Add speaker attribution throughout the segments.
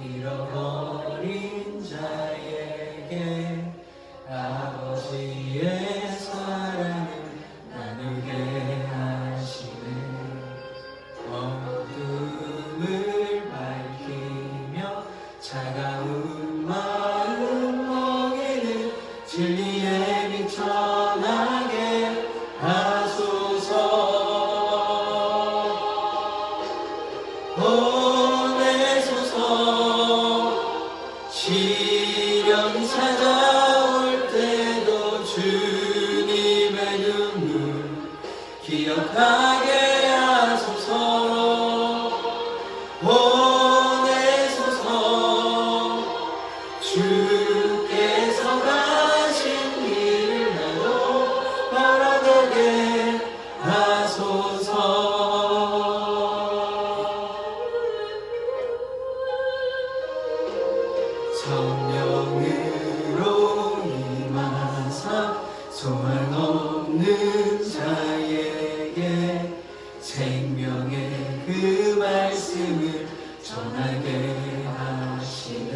Speaker 1: 잃어버린 자에게 아버지의 사랑을 나누게 하시네. 어둠을 밝히며 차가운 마음 먹이는 진리의 빛 전하게 하소서. 시련이 찾아올 때도 주님의 눈물 기억하게 하소서. 보내소서. 주께서 가신 길을 나도 걸어가게 하소서. 성령으로 임하사 소망 없는 자에게 생명의 그 말씀을 전하게 하시네.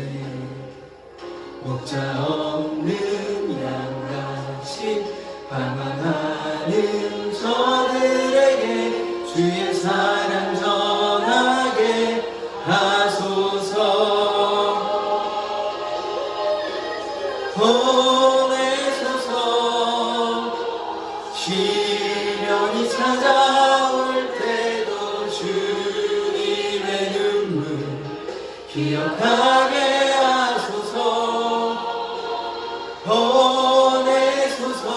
Speaker 1: 목자 없는 양같이 방황하는 저들에게 주의 사랑 전하게 하소서. 보내소서. 시련이 찾아올 때도 주님의 눈물 기억하게 하소서. 보내소서.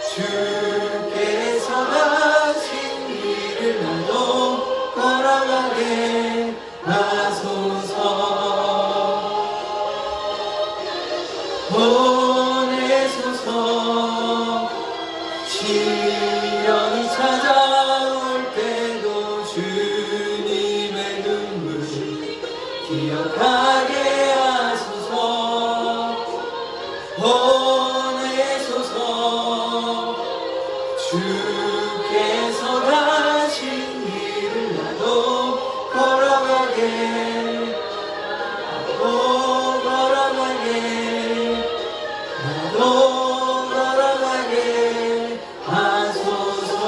Speaker 1: 주께서 가신 길을 나도 걸어가게 하소서. 보내소서. 시련이 찾아올 때도 주님의 눈물 기억하게 하소서. 보내소서. 주께서 가신 길을 나도 걸어가게 하소서.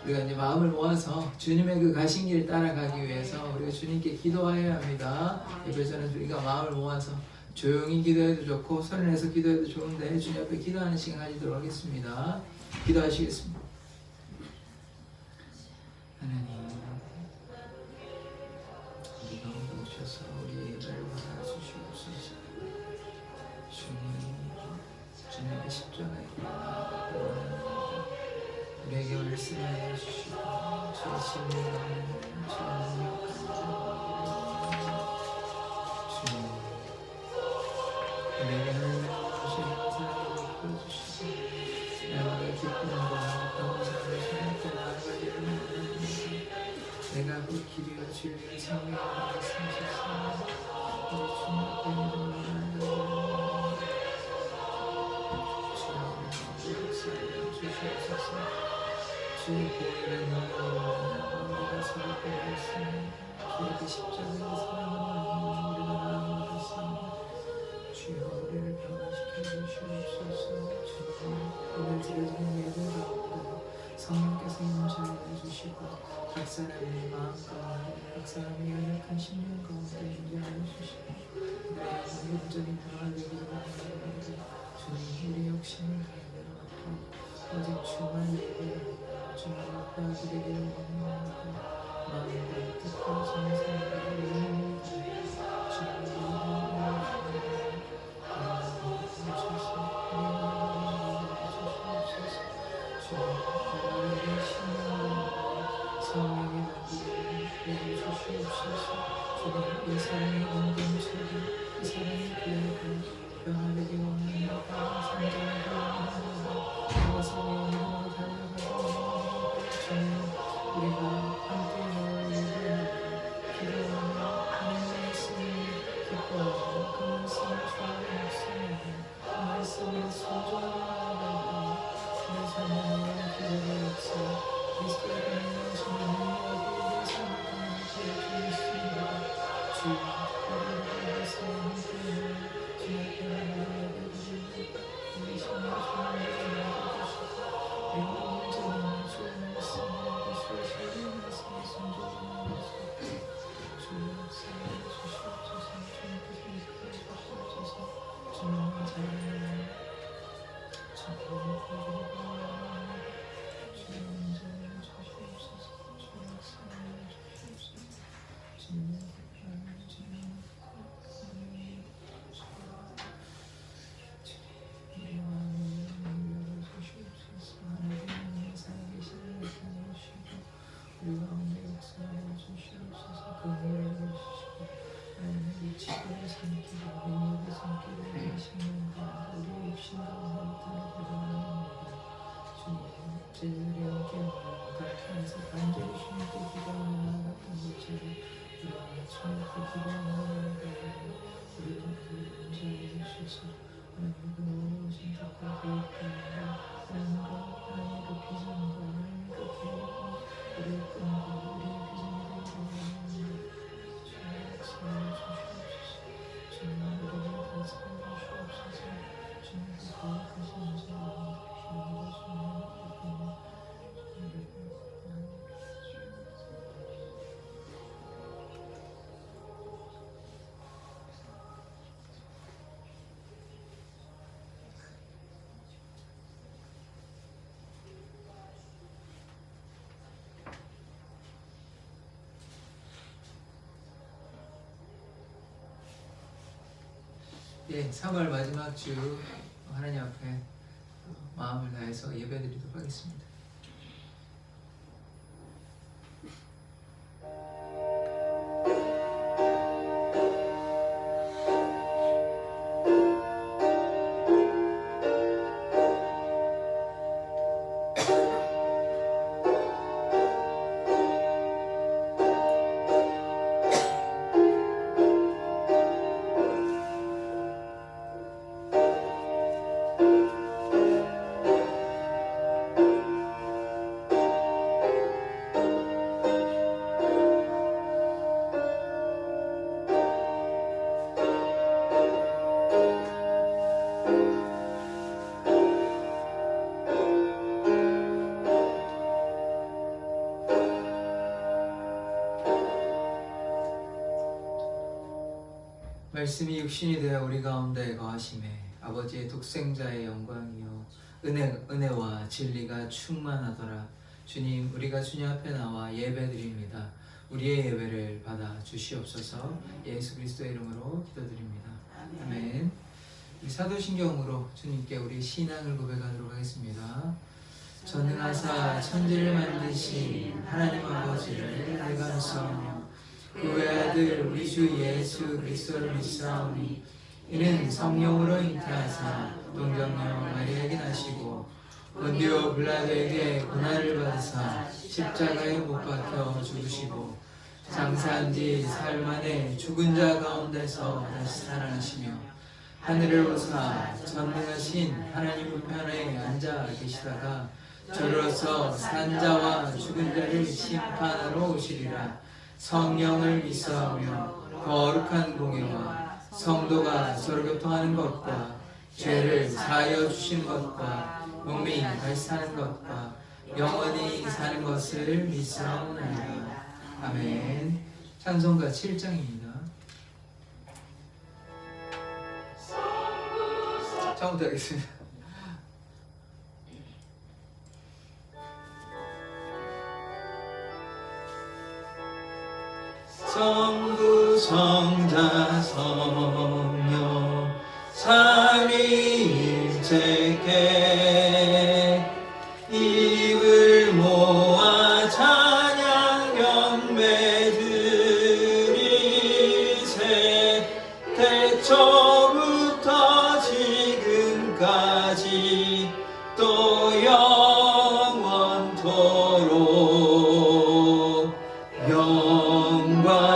Speaker 1: 우리가 이제 마음을 모아서 주님의 그 가신 길 따라가기 위해서 우리가 주님께 기도해야 합니다. 그래서는 우리가 마음을 모아서 조용히 기도해도 좋고 손을 내서 기도해도 좋은데 주님 앞에 기도하는 시간 가지도록 하겠습니다. 기도하시겠습니다. 하나님, 우리가 오셔서 우리를 받아주시옵소서. 주님의 십자가에 우리에게 말씀하여 주시고 주의 진리가 주님, 우리에게 하나님의 주시는 사랑을 보여주시고 날마다 기쁨과 감사를 생각하고 나아가기를 원합니다. 내가 그 길이와 진리와 생명을 말씀하셨으니 우리 주님 앞에 믿음을 주시옵소서. 주의 보혈의 능력으로 우리가 서로 배웠으니 주의 그 십자가의 사랑으로 우리가 나음을 받았습니다. 주여 우리를 변화시켜 주시옵소서. 주님 오늘 드려지는 예배 가운데 성령께서 임재하여 주시고 각 사람의 마음 가운데 각 사람의 연약한 심령 가운데 임재하여 주시고 우리의 영적인 변화를 되기를 원합니다. 주님 우리 욕심을 오직 주만 예배하고 주만 앞에 드리기를 원합니다. 마음과 뜻과 정성과 의미를 다해 주님을 주옵소서. 주님 우리의 신령과 성령의 나비를 주시옵소서. 주님 이 사랑의 온전체를 이 사랑의 교회를 변화되기 원합니다. 성장하기 원합니다. 주님 우리가 함께 모여 예배하고 기도하며 하나님의 말씀을 기뻐하고 그 말씀을 좋아하는 목소리로 그 말씀을 소중하게 내 삶의 기도를 역사 그리스도의 능력하시는 능력이 우리 가운데 역사하여 주시옵소서. 그 은혜를 주시고 하나님의 지혜를 삼키고 능력을 삼키고 우리의 생명과 우리의 육신 가운데 나타나게 주님 제자들의 함께 각하에서 간절히 주님께 기도하며 나아갔던 것처럼 우리가 주님께 기도하며 우리를 인도하여 주셔서 하나님의 그 놀라우신 뜻과 계획 가운데 하나님의 그 비전과 하나님의 그 계획과 우리의 꿈과 우리의 비전이 되기를 주님 역사하여 주시옵소서. 주님 우리를 다스려 주시옵소서. 주님께 거룩하신 자와 주님과 주님의 예, 3월 마지막 주 하나님 앞에 마음을 다해서 예배드리도록 하겠습니다. 말씀이 육신이 되어 우리 가운데 거하심에 아버지의 독생자의 영광이요 은혜와 진리가 충만하더라. 주님, 우리가 주님 앞에 나와 예배드립니다. 우리의 예배를 받아 주시옵소서. 예수 그리스도의 이름으로 기도드립니다. 아멘. 사도신경으로 주님께 우리 신앙을 고백하도록 하겠습니다. 전능하사 천지를 만드신 하나님 아버지를 내가 믿사오며 그 외아들 우리 주 예수 그리스도를 믿사오니 이는 성령으로 잉태하사 동정녀 마리아에게 나시고 본디오 빌라도에게 고난을 받으사 십자가에 못 박혀 죽으시고 장사한 지 사흘 만에 죽은 자 가운데서 다시 살아나시며 하늘을 오사 전능하신 하나님 우편에 앉아 계시다가 저로서 산 자와 죽은 자를 심판하러 오시리라. 성령을 믿사오며 거룩한 공예와 성도가 서로 교통하는 것과 죄를 사하여 주신 것과 몸이 다시 사는 것과 영원히 사는 것을 믿사오나이다. 아멘. 찬송가 7장입니다. 처음부터 하겠습니다. 성부 성자 성령 삼위일체께 입을 모아 찬양 경배 드리세. 태초부터 지금까지 또 영원토록 영광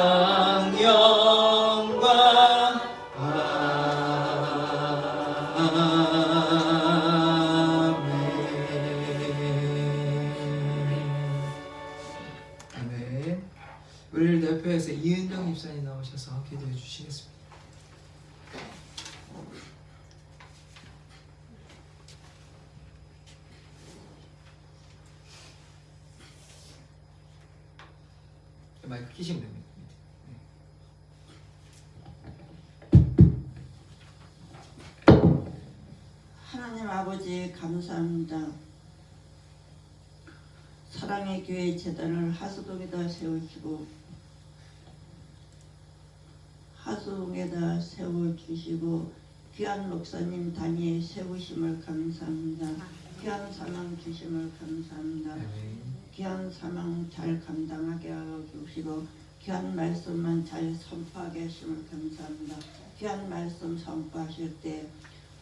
Speaker 1: 아멘. 우리를 대표해서 이은정 집사님 나오셔서 기도해 주시겠습니다. 마이크 켜시면 됩니다.
Speaker 2: 하나님 아버지 감사합니다. 사랑의 교회 재단을 하수동에다 세우시고 하수동에다 세워주시고 귀한 목사님 단위에 세우심을 감사합니다. 귀한 사명 주심을 감사합니다. 귀한 사명 잘 감당하게 하여 주시고 귀한 말씀만 잘 선포하게 하심을 감사합니다. 귀한 말씀 선포하실 때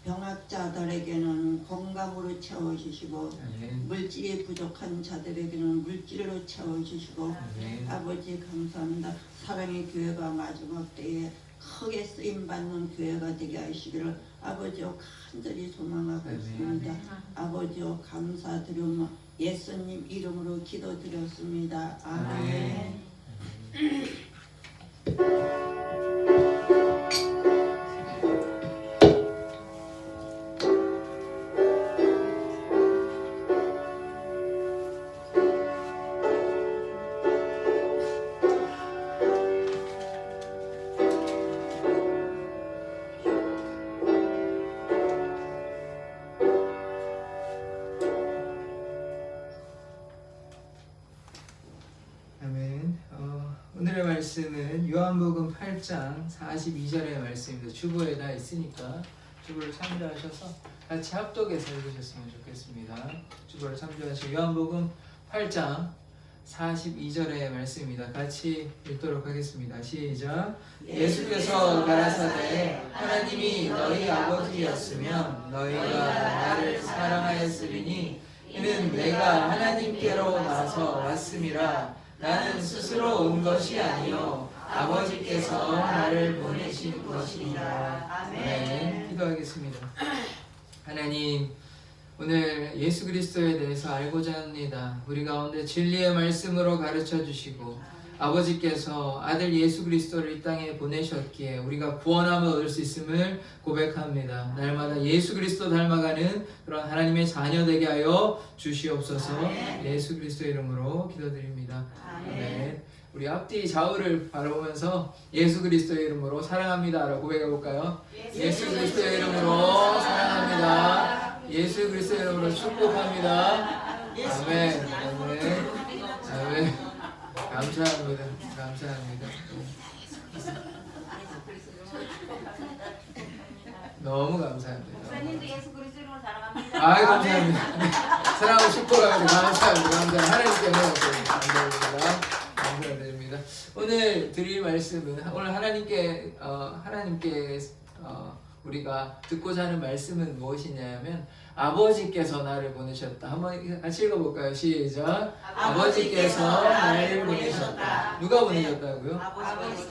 Speaker 2: 병학자들에게는 건강으로 채워주시고
Speaker 1: 아멘.
Speaker 2: 물질이 부족한 자들에게는 물질로 채워주시고
Speaker 1: 아멘.
Speaker 2: 아버지 감사합니다. 사랑의 교회가 마지막 때에 크게 쓰임받는 교회가 되게 하시기를 아버지여 간절히 소망하고
Speaker 1: 아멘.
Speaker 2: 있습니다. 아버지여 감사드리며 예수님 이름으로 기도드렸습니다. 아멘.
Speaker 1: 아멘. 오늘의 말씀은 요한복음 8장 42절의 말씀입니다. 주보에 다 있으니까 주보를 참조하셔서 같이 합독해서 읽으셨으면 좋겠습니다. 주보를 참조하시고 요한복음 8장 42절의 말씀입니다. 같이 읽도록 하겠습니다. 시작. 예수께서 가라사대 하나님이 너희 아버지였으면 너희가 나를 사랑하였으리니 이는 내가 하나님께로 나서 왔음이라. 나는 스스로 온 것이 아니요 아버지께서 나를 보내신 것이니라. 아멘. 기도하겠습니다. 하나님, 오늘 예수 그리스도에 대해서 알고자 합니다. 우리 가운데 진리의 말씀으로 가르쳐 주시고 아버지께서 아들 예수 그리스도를 이 땅에 보내셨기에 우리가 구원함을 얻을 수 있음을 고백합니다. 날마다 예수 그리스도 닮아가는 그런 하나님의 자녀 되게 하여 주시옵소서.
Speaker 2: 아멘.
Speaker 1: 예수 그리스도 이름으로 기도드립니다. 아멘. 우리 앞뒤 좌우를 바라보면서 예수 그리스도의 이름으로 사랑합니다라고 고백해 볼까요? 예수 그리스도의 이름으로 사랑합니다. 예수 그리스도의 이름으로 축복합니다. 아멘. 아멘. 아멘. 감사합니다. 감사합니다. 너무 감사합니다.
Speaker 3: 목사님도 예수 그리스도로 사랑합니다.
Speaker 1: 아, 감사합니다. 사랑하고 축복합니다. 감사합니다. 감사합니다. 하나님께 감사합니다. 감사드립니다. 오늘 드릴 말씀은 오늘 하나님께 우리가 듣고자 하는 말씀은 무엇이냐면 아버지께서 나를 보내셨다. 한번 같이 읽어볼까요? 시작. 아버지께서 나를 보내셨다. 누가 보내셨다고요?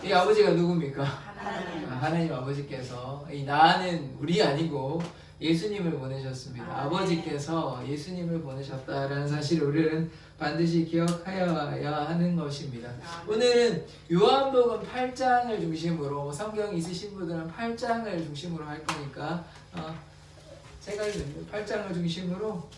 Speaker 1: 이 아버지가 누굽니까? 하나님 아버지께서. 이 나는 우리 아니고 예수님을 보내셨습니다. 아버지께서 예수님을 보내셨다라는 사실을 우리는 반드시 기억하여야 하는 것입니다. 오늘은 요한복음 8장을 중심으로 성경 있으신 분들은 8장을 중심으로 할 거니까 제가 8장을 중심으로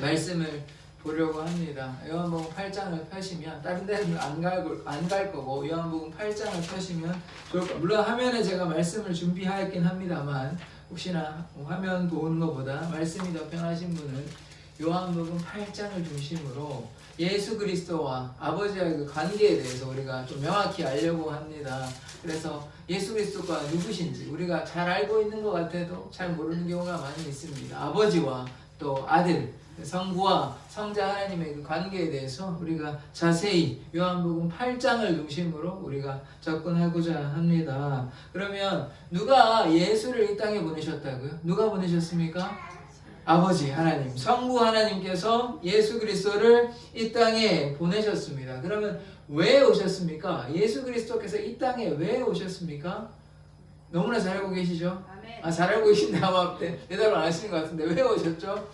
Speaker 1: 말씀을 보려고 합니다. 요한복음 8장을 펴시면 다른 데는 안 갈 거고 요한복음 8장을 펴시면 좋을 거. 물론 화면에 제가 말씀을 준비하였긴 합니다만 혹시나 화면 보는 것보다 말씀이 더 편하신 분은 요한복음 8장을 중심으로 예수 그리스도와 아버지와의 그 관계에 대해서 우리가 좀 명확히 알려고 합니다. 그래서 예수 그리스도가 누구신지 우리가 잘 알고 있는 것 같아도 잘 모르는 경우가 많이 있습니다. 아버지와 또 아들, 성부와 성자 하나님의 그 관계에 대해서 우리가 자세히 요한복음 8장을 중심으로 우리가 접근하고자 합니다. 그러면 누가 예수를 이 땅에 보내셨다고요? 누가 보내셨습니까? 아버지 하나님, 성부 하나님께서 예수 그리스도를 이 땅에 보내셨습니다. 그러면 왜 오셨습니까? 예수 그리스도께서 이 땅에 왜 오셨습니까? 너무나 잘 알고 계시죠? 잘 알고 계신데 아마 대답을 안 하시는 것 같은데 왜 오셨죠?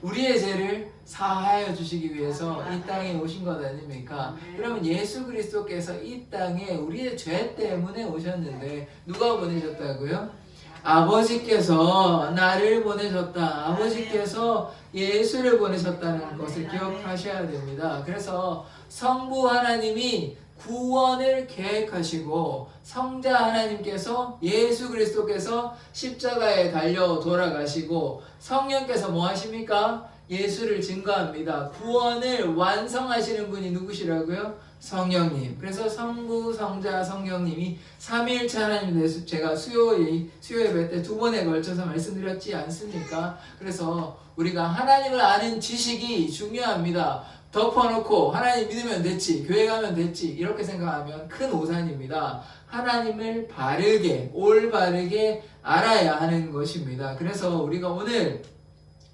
Speaker 1: 우리의 죄를 사하여 주시기 위해서 이 땅에 오신 것 아닙니까? 그러면 예수 그리스도께서 이 땅에 우리의 죄 때문에 오셨는데 누가 보내셨다고요? 아버지께서 나를 보내셨다. 아버지께서 예수를 보내셨다는 것을 기억하셔야 됩니다. 그래서 성부 하나님이 구원을 계획하시고 성자 하나님께서 예수 그리스도께서 십자가에 달려 돌아가시고 성령께서 뭐 하십니까? 예수를 증거합니다. 구원을 완성하시는 분이 누구시라고요? 성령님. 그래서 성부, 성자, 성령님이 삼위일체 하나님에 대해서 제가 수요 예배 때 2번에 걸쳐서 말씀드렸지 않습니까? 그래서 우리가 하나님을 아는 지식이 중요합니다. 덮어놓고 하나님 믿으면 됐지, 교회 가면 됐지 이렇게 생각하면 큰 오산입니다. 하나님을 바르게, 올바르게 알아야 하는 것입니다. 그래서 우리가 오늘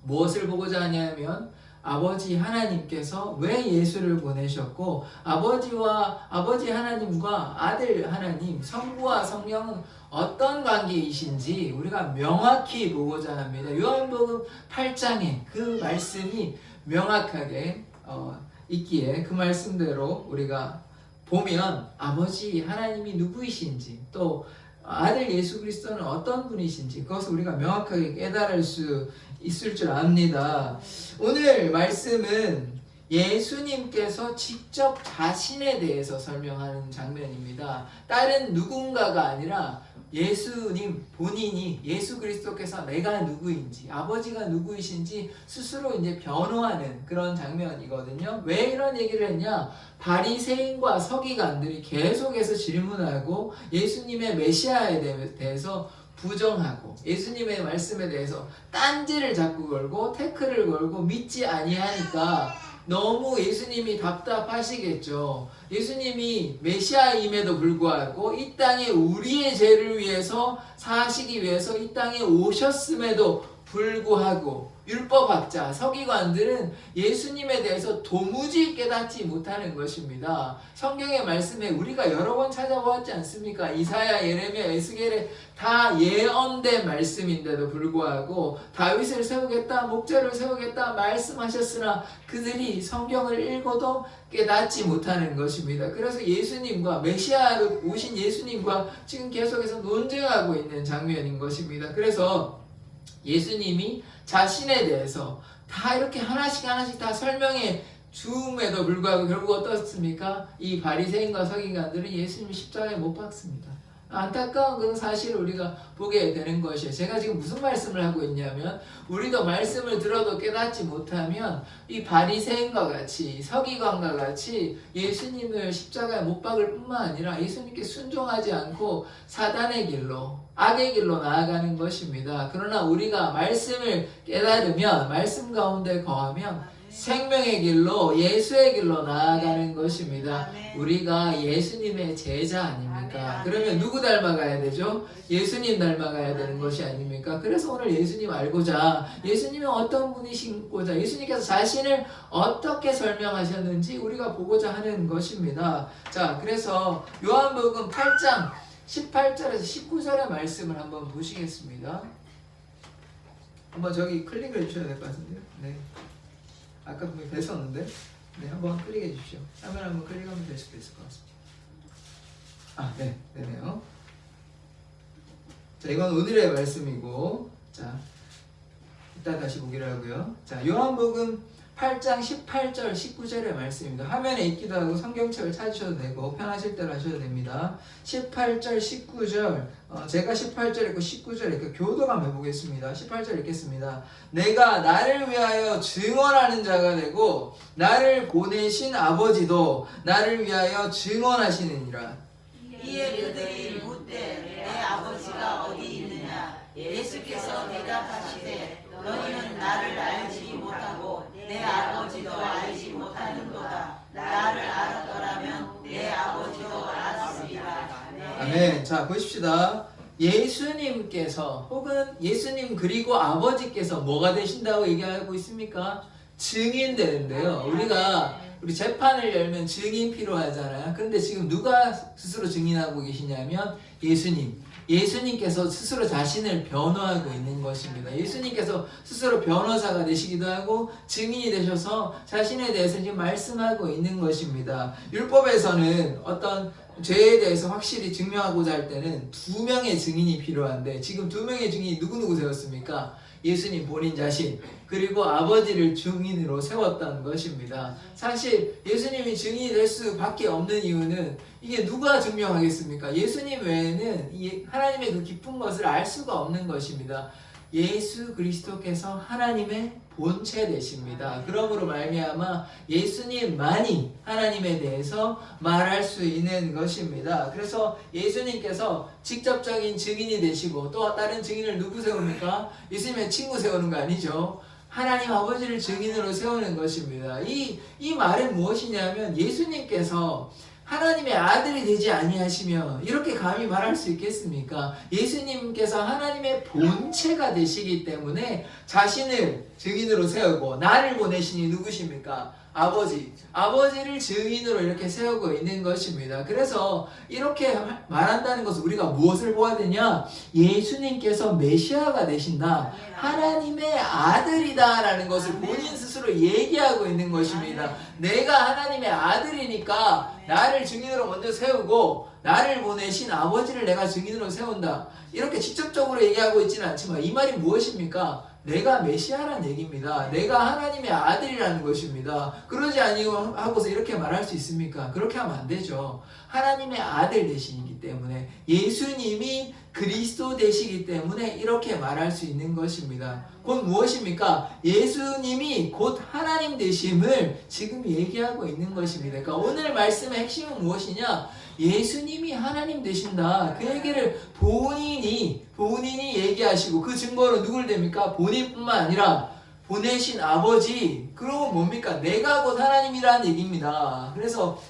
Speaker 1: 무엇을 보고자 하냐면 아버지 하나님께서 왜 예수를 보내셨고 아버지 하나님과 아들 하나님, 성부와 성령은 어떤 관계이신지 우리가 명확히 보고자 합니다. 요한복음 8장에 그 말씀이 명확하게 있기에 그 말씀대로 우리가 보면 아버지 하나님이 누구이신지 또 아들 예수 그리스도는 어떤 분이신지 그것을 우리가 명확하게 깨달을 수 있을 줄 압니다. 오늘 말씀은 예수님께서 직접 자신에 대해서 설명하는 장면입니다. 다른 누군가가 아니라 예수님 본인이 예수 그리스도께서 내가 누구인지 아버지가 누구이신지 스스로 이제 변호하는 그런 장면이거든요. 왜 이런 얘기를 했냐? 바리새인과 서기관들이 계속해서 질문하고 예수님의 메시아에 대해서 부정하고 예수님의 말씀에 대해서 딴지를 자꾸 걸고 태클을 걸고 믿지 아니하니까 너무 예수님이 답답하시겠죠. 예수님이 메시아임에도 불구하고 이 땅에 우리의 죄를 위해서 사시기 위해서 이 땅에 오셨음에도 불구하고 율법학자, 서기관들은 예수님에 대해서 도무지 깨닫지 못하는 것입니다. 성경의 말씀에 우리가 여러 번 찾아보았지 않습니까? 이사야, 예레미야, 에스겔에 다 예언된 말씀인데도 불구하고 다윗을 세우겠다, 목자를 세우겠다 말씀하셨으나 그들이 성경을 읽어도 깨닫지 못하는 것입니다. 그래서 예수님과 메시아로 오신 예수님과 지금 계속해서 논쟁하고 있는 장면인 것입니다. 그래서 예수님이 자신에 대해서 다 이렇게 하나씩 다 설명해 주음에도 불구하고 결국 어떻습니까? 이 바리새인과 서기관들은 예수님 십자가에 못 박습니다. 안타까운 건 사실 우리가 보게 되는 것이에요. 제가 지금 무슨 말씀을 하고 있냐면 우리도 말씀을 들어도 깨닫지 못하면 이 바리새인과 같이 서기관과 같이 예수님을 십자가에 못 박을 뿐만 아니라 예수님께 순종하지 않고 사단의 길로 악의 길로 나아가는 것입니다. 그러나 우리가 말씀을 깨달으면 말씀 가운데 거하면 생명의 길로 예수의 길로 나아가는 것입니다. 우리가 예수님의 제자 아닙니까? 그러면 누구 닮아가야 되죠? 예수님 닮아가야 되는 것이 아닙니까? 그래서 오늘 예수님 알고자 예수님이 어떤 분이신고자 예수님께서 자신을 어떻게 설명하셨는지 우리가 보고자 하는 것입니다. 자, 그래서 요한복음 8장 18절에서 19절의 말씀을 한번 보시겠습니다. 한번 저기 클릭을 해주셔야 될 것 같은데요. 네. 아까 분명히 뵀었는데 네, 한번 클릭해 주십시오. 화면 한번 클릭하면 될 수도 있을 것 같습니다. 아, 네, 되네요. 자, 이건 오늘의 말씀이고, 자, 이따 다시 보기로 하고요. 자, 요한복음 8장 18절, 19절의 말씀입니다. 화면에 있기도 하고 성경책을 찾으셔도 되고 편하실 대로 하셔도 됩니다. 18절, 19절, 제가 18절 읽고 19절 읽고 교도감 해보겠습니다. 18절 읽겠습니다. 내가 나를 위하여 증언하는 자가 되고 나를 보내신 아버지도 나를 위하여 증언하시느니라.
Speaker 4: 이에 그들이 묻되 내 아버지가 어디 있느냐? 예수께서 대답하시되 너희는 나를 알지 못하고 내 아버지도 알지 못하는도다. 나를 알았더라면 내 아버지도 알았으리라.
Speaker 1: 아멘. 자, 보십시다. 예수님께서 혹은 예수님 그리고 아버지께서 뭐가 되신다고 얘기하고 있습니까? 증인 되는데요. 우리 재판을 열면 증인 필요하잖아요. 근데 지금 누가 스스로 증인하고 계시냐면 예수님께서 스스로 자신을 변호하고 있는 것입니다. 예수님께서 스스로 변호사가 되시기도 하고 증인이 되셔서 자신에 대해서 지금 말씀하고 있는 것입니다. 율법에서는 어떤 죄에 대해서 확실히 증명하고자 할 때는 2명의 증인이 필요한데 지금 2명의 증인이 누구 세웠습니까? 예수님 본인 자신 그리고 아버지를 증인으로 세웠다는 것입니다. 사실 예수님이 증인이 될 수밖에 없는 이유는 이게 누가 증명하겠습니까? 예수님 외에는 하나님의 그 깊은 것을 알 수가 없는 것입니다. 예수 그리스도께서 하나님의 본체 되십니다. 그러므로 말미암아 예수님만이 하나님에 대해서 말할 수 있는 것입니다. 그래서 예수님께서 직접적인 증인이 되시고 또 다른 증인을 누구 세웁니까? 예수님의 친구 세우는 거 아니죠. 하나님 아버지를 증인으로 세우는 것입니다. 이 말은 무엇이냐면 예수님께서 하나님의 아들이 되지 아니하시면 이렇게 감히 말할 수 있겠습니까? 예수님께서 하나님의 본체가 되시기 때문에 자신을 증인으로 세우고 나를 보내시니 누구십니까? 아버지를 증인으로 이렇게 세우고 있는 것입니다. 그래서 이렇게 말한다는 것은 우리가 무엇을 보아야 되냐? 예수님께서 메시아가 되신다. 하나님의 아들이다라는 것을 본인 스스로 얘기하고 있는 것입니다. 내가 하나님의 아들이니까 나를 증인으로 먼저 세우고 나를 보내신 아버지를 내가 증인으로 세운다. 이렇게 직접적으로 얘기하고 있지는 않지만 이 말이 무엇입니까? 내가 메시아라는 얘기입니다. 내가 하나님의 아들이라는 것입니다. 그러지 아니고 하고서 이렇게 말할 수 있습니까? 그렇게 하면 안 되죠. 하나님의 아들 되시기 때문에 예수님이 그리스도 되시기 때문에 이렇게 말할 수 있는 것입니다. 곧 무엇입니까? 예수님이 곧 하나님 되심을 지금 얘기하고 있는 것입니다. 그러니까 오늘 말씀의 핵심은 무엇이냐? 예수님이 하나님 되신다. 그 얘기를 본인이 얘기하시고 그 증거로 누굴 댑니까? 본인뿐만 아니라 보내신 아버지. 그러면 뭡니까? 내가 곧 하나님이라는 얘기입니다. 그래서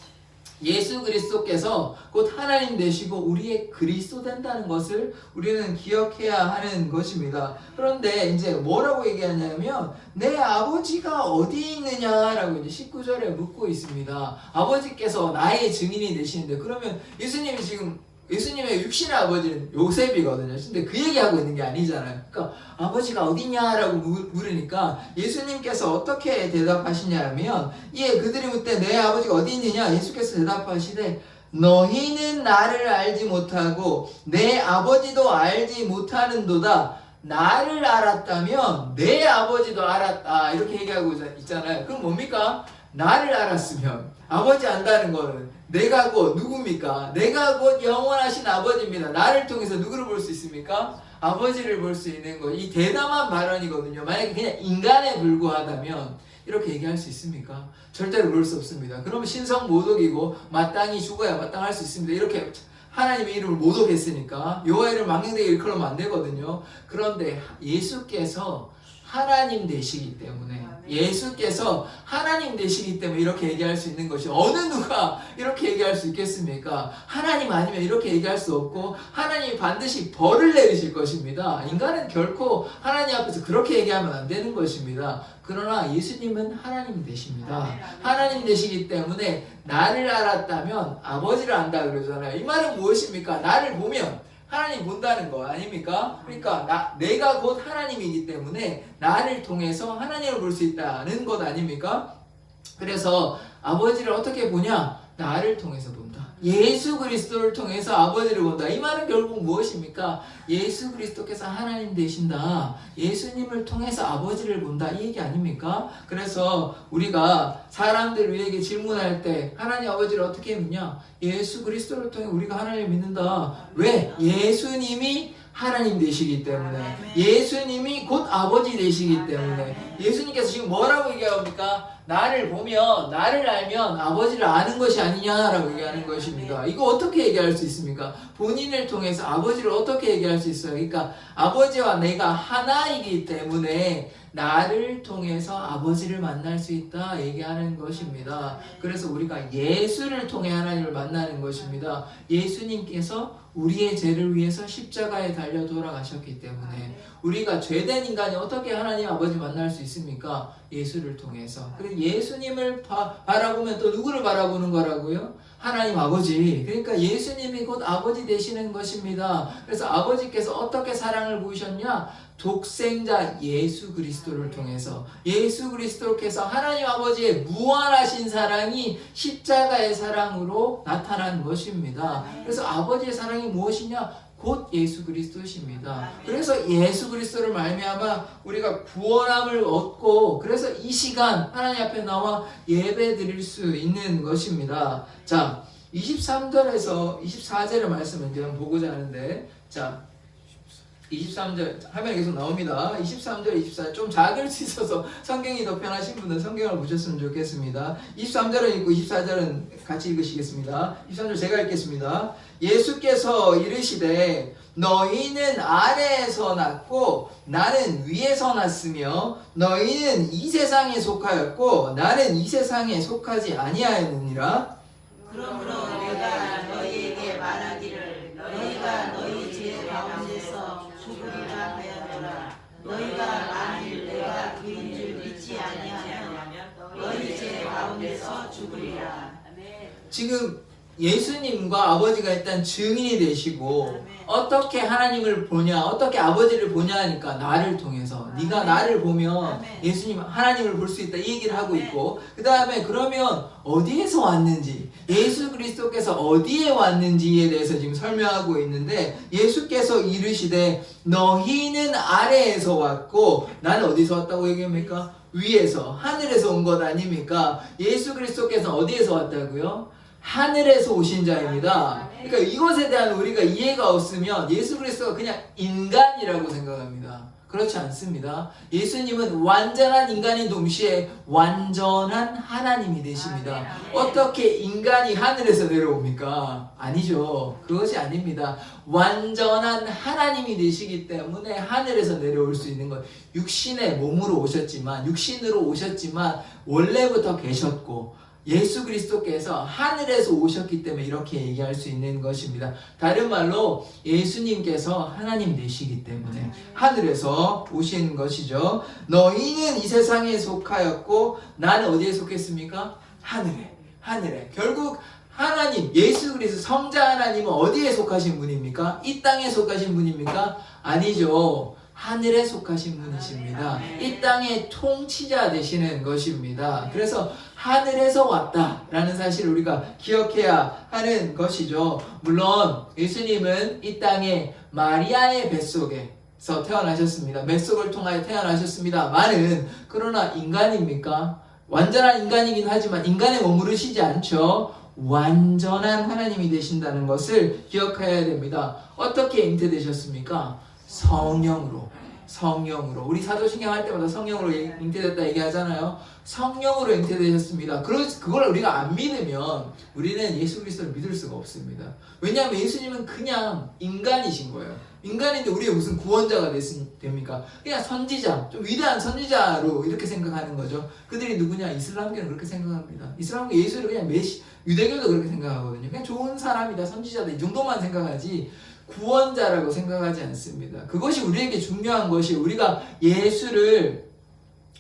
Speaker 1: 예수 그리스도께서 곧 하나님 되시고 우리의 그리스도 된다는 것을 우리는 기억해야 하는 것입니다. 그런데 이제 뭐라고 얘기하냐면 내 아버지가 어디 있느냐라고 이제 19절에 묻고 있습니다. 아버지께서 나의 증인이 되시는데 그러면 예수님의 육신의 아버지는 요셉이거든요. 근데 그 얘기하고 있는 게 아니잖아요. 그러니까 아버지가 어디냐라고 물으니까 예수님께서 어떻게 대답하시냐면 그들이 묻되 내 아버지가 어디 있느냐? 예수께서 대답하시되 너희는 나를 알지 못하고 내 아버지도 알지 못하는도다. 나를 알았다면 내 아버지도 알았다. 이렇게 얘기하고 있잖아요. 그럼 뭡니까? 나를 알았으면 아버지 안다는 거는 내가 곧 누굽니까? 내가 곧 영원하신 아버지입니다. 나를 통해서 누구를 볼 수 있습니까? 아버지를 볼 수 있는 거. 이 대담한 발언이거든요. 만약에 그냥 인간에 불과하다면 이렇게 얘기할 수 있습니까? 절대로 그럴 수 없습니다. 그러면 신성모독이고 마땅히 죽어야 마땅할 수 있습니다. 이렇게 하나님의 이름을 모독했으니까 여호와 이름을 망령되게 일컬으면 안 되거든요. 그런데 예수께서 하나님 되시기 때문에 이렇게 얘기할 수 있는 것이 어느 누가 이렇게 얘기할 수 있겠습니까? 하나님 아니면 이렇게 얘기할 수 없고 하나님이 반드시 벌을 내리실 것입니다. 인간은 결코 하나님 앞에서 그렇게 얘기하면 안 되는 것입니다. 그러나 예수님은 하나님 되십니다. 하나님 되시기 때문에 나를 알았다면 아버지를 안다 그러잖아요. 이 말은 무엇입니까? 나를 보면 하나님 본다는 거 아닙니까? 그러니까 내가 곧 하나님이기 때문에 나를 통해서 하나님을 볼 수 있다는 것 아닙니까? 그래서 아버지를 어떻게 보냐? 나를 통해서 본다. 예수 그리스도를 통해서 아버지를 본다. 이 말은 결국 무엇입니까? 예수 그리스도께서 하나님 되신다. 예수님을 통해서 아버지를 본다. 이 얘기 아닙니까? 그래서 우리가 사람들 우리에게 질문할 때 하나님 아버지를 어떻게 믿냐? 예수 그리스도를 통해 우리가 하나님을 믿는다. 왜? 예수님이 하나님 되시기 때문에, 예수님이 곧 아버지 되시기 때문에. 예수님께서 지금 뭐라고 얘기합니까? 나를 보면, 나를 알면 아버지를 아는 것이 아니냐라고 얘기하는 것입니다. 이거 어떻게 얘기할 수 있습니까? 본인을 통해서 아버지를 어떻게 얘기할 수 있어요? 그러니까 아버지와 내가 하나이기 때문에 나를 통해서 아버지를 만날 수 있다 얘기하는 것입니다. 그래서 우리가 예수를 통해 하나님을 만나는 것입니다. 예수님께서 우리의 죄를 위해서 십자가에 달려 돌아가셨기 때문에 우리가 죄된 인간이 어떻게 하나님 아버지 만날 수 있습니까? 예수를 통해서. 그래서 예수님을 바라보면 또 누구를 바라보는 거라고요? 하나님 아버지. 그러니까 예수님이 곧 아버지 되시는 것입니다. 그래서 아버지께서 어떻게 사랑을 보이셨냐? 독생자 예수 그리스도를 통해서, 예수 그리스도께서 하나님 아버지의 무한하신 사랑이 십자가의 사랑으로 나타난 것입니다. 그래서 아버지의 사랑이 무엇이냐? 곧 예수 그리스도십니다. 그래서 예수 그리스도를 말미암아 우리가 구원함을 얻고, 그래서 이 시간 하나님 앞에 나와 예배 드릴 수 있는 것입니다. 자, 23절에서 24절의 말씀을 이제 보고자 하는데, 자, 23절 화면에 계속 나옵니다. 23절, 24절 좀 작을 수 있어서 성경이 더 편하신 분은 성경을 보셨으면 좋겠습니다. 23절은 읽고 24절은 같이 읽으시겠습니다. 23절 제가 읽겠습니다. 예수께서 이르시되 너희는 아래에서 났고 나는 위에서 났으며 너희는 이 세상에 속하였고 나는 이 세상에 속하지 아니하였느니라.
Speaker 4: 그러므로 내가 너희에게 말하기를 너희가 너희 죄 가운데서 죽으리라 하였노라. 너희가 만일 내가 그인 줄 믿지 아니하면 너희 죄 가운데서 죽으리라.
Speaker 1: 지금 예수님과 아버지가 일단 증인이 되시고 어떻게 하나님을 보냐, 어떻게 아버지를 보냐 하니까 나를 통해서 네가 나를 보면 예수님 하나님을 볼 수 있다 이 얘기를 하고 있고, 그 다음에 그러면 어디에서 왔는지, 예수 그리스도께서 어디에 왔는지에 대해서 지금 설명하고 있는데, 예수께서 이르시되 너희는 아래에서 왔고 나는 어디서 왔다고 얘기합니까? 위에서, 하늘에서 온 것 아닙니까? 예수 그리스도께서 어디에서 왔다고요? 하늘에서 오신 자입니다. 그러니까 이것에 대한 우리가 이해가 없으면 예수 그리스도가 그냥 인간이라고 생각합니다. 그렇지 않습니다. 예수님은 완전한 인간인 동시에 완전한 하나님이 되십니다. 어떻게 인간이 하늘에서 내려옵니까? 아니죠. 그것이 아닙니다. 완전한 하나님이 되시기 때문에 하늘에서 내려올 수 있는 것. 육신의 몸으로 오셨지만, 육신으로 오셨지만 원래부터 계셨고 예수 그리스도께서 하늘에서 오셨기 때문에 이렇게 얘기할 수 있는 것입니다. 다른 말로 예수님께서 하나님 되시기 때문에 하늘에서 오신 것이죠. 너희는 이 세상에 속하였고 나는 어디에 속했습니까? 하늘에. 결국 하나님, 예수 그리스도 성자 하나님은 어디에 속하신 분입니까? 이 땅에 속하신 분입니까? 아니죠. 하늘에 속하신 분이십니다. 이 땅의 통치자 되시는 것입니다. 그래서 하늘에서 왔다라는 사실을 우리가 기억해야 하는 것이죠. 물론 예수님은 이 땅에 마리아의 뱃속에서 태어나셨습니다. 뱃속을 통하여 태어나셨습니다만은, 그러나 인간입니까? 완전한 인간이긴 하지만 인간에 머무르시지 않죠. 완전한 하나님이 되신다는 것을 기억해야 됩니다. 어떻게 잉태되셨습니까? 성령으로. 우리 사도신경 할 때마다 성령으로 잉태됐다 얘기하잖아요. 성령으로 잉태되셨습니다. 그걸 우리가 안 믿으면 우리는 예수 그리스도를 믿을 수가 없습니다. 왜냐하면 예수님은 그냥 인간이신 거예요. 인간인데 우리의 무슨 구원자가 됩니까? 그냥 선지자, 좀 위대한 선지자로 이렇게 생각하는 거죠. 그들이 누구냐? 이슬람교는 그렇게 생각합니다. 이슬람교 예수를 그냥 유대교도 그렇게 생각하거든요. 그냥 좋은 사람이다, 선지자다, 이 정도만 생각하지 구원자라고 생각하지 않습니다. 그것이 우리에게 중요한 것이, 우리가 예수를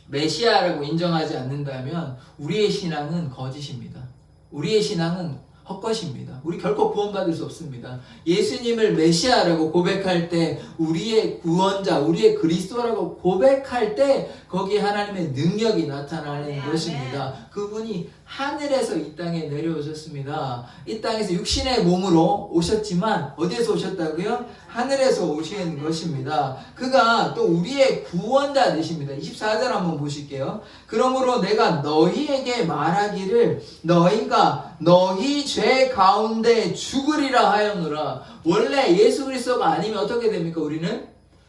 Speaker 1: 메시아라고 인정하지 않는다면 우리의 신앙은 거짓입니다. 우리의 신앙은 헛것입니다. 우리 결코 구원받을 수 없습니다. 예수님을 메시아라고 고백할 때, 우리의 구원자, 우리의 그리스도라고 고백할 때 거기에 하나님의 능력이 나타나는 것입니다. 그분이 하늘에서 이 땅에 내려오셨습니다. 이 땅에서 육신의 몸으로 오셨지만 어디에서 오셨다고요? 하늘에서 오신 것입니다. 그가 또 우리의 구원자 되십니다. 24절 한번 보실게요. 그러므로 내가 너희에게 말하기를 너희가 너희 죄 가운데 죽으리라 하였노라. 원래 예수 그리스도가 아니면 어떻게 됩니까? 우리는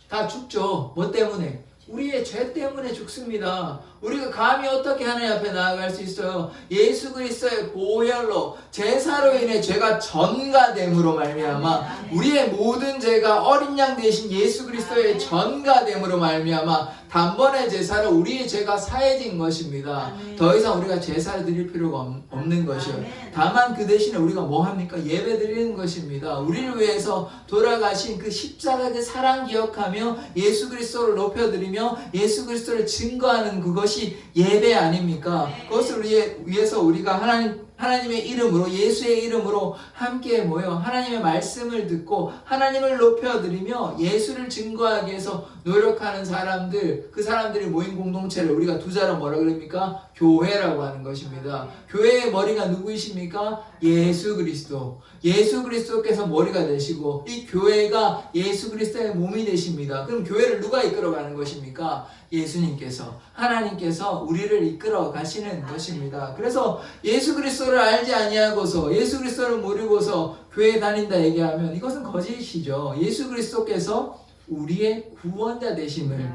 Speaker 1: 다 죽죠. 뭐 때문에? 우리의 죄 때문에 죽습니다. 우리가 감히 어떻게 하나님 앞에 나아갈 수 있어요? 예수 그리스도의 보혈로, 제사로 인해 죄가 전가됨으로 말미암아, 우리의 모든 죄가 어린 양 대신 예수 그리스도의 전가됨으로 말미암아 단번에 제사로 우리의 죄가 사해진 것입니다. 더 이상 우리가 제사를 드릴 필요가 없는 것이요. 다만 그 대신에 우리가 뭐 합니까? 예배 드리는 것입니다. 우리를 위해서 돌아가신 그 십자가 그 사랑 기억하며 예수 그리스도를 높여드리며 예수 그리스도를 증거하는 그것이 예배 아닙니까? 그것을 위해서 우리가 하나님의 이름으로, 예수의 이름으로 함께 모여 하나님의 말씀을 듣고 하나님을 높여드리며 예수를 증거하기 위해서 노력하는 사람들, 그 사람들이 모인 공동체를 우리가 두 자로 뭐라 그럽니까? 교회라고 하는 것입니다. 교회의 머리가 누구이십니까? 예수 그리스도. 예수 그리스도께서 머리가 되시고 이 교회가 예수 그리스도의 몸이 되십니다. 그럼 교회를 누가 이끌어가는 것입니까? 예수님께서, 하나님께서 우리를 이끌어 가시는 것입니다. 그래서 예수 그리스도를 알지 아니하고서 예수 그리스도를 모르고서 교회 다닌다 얘기하면 이것은 거짓이죠. 예수 그리스도께서 우리의 구원자 되심을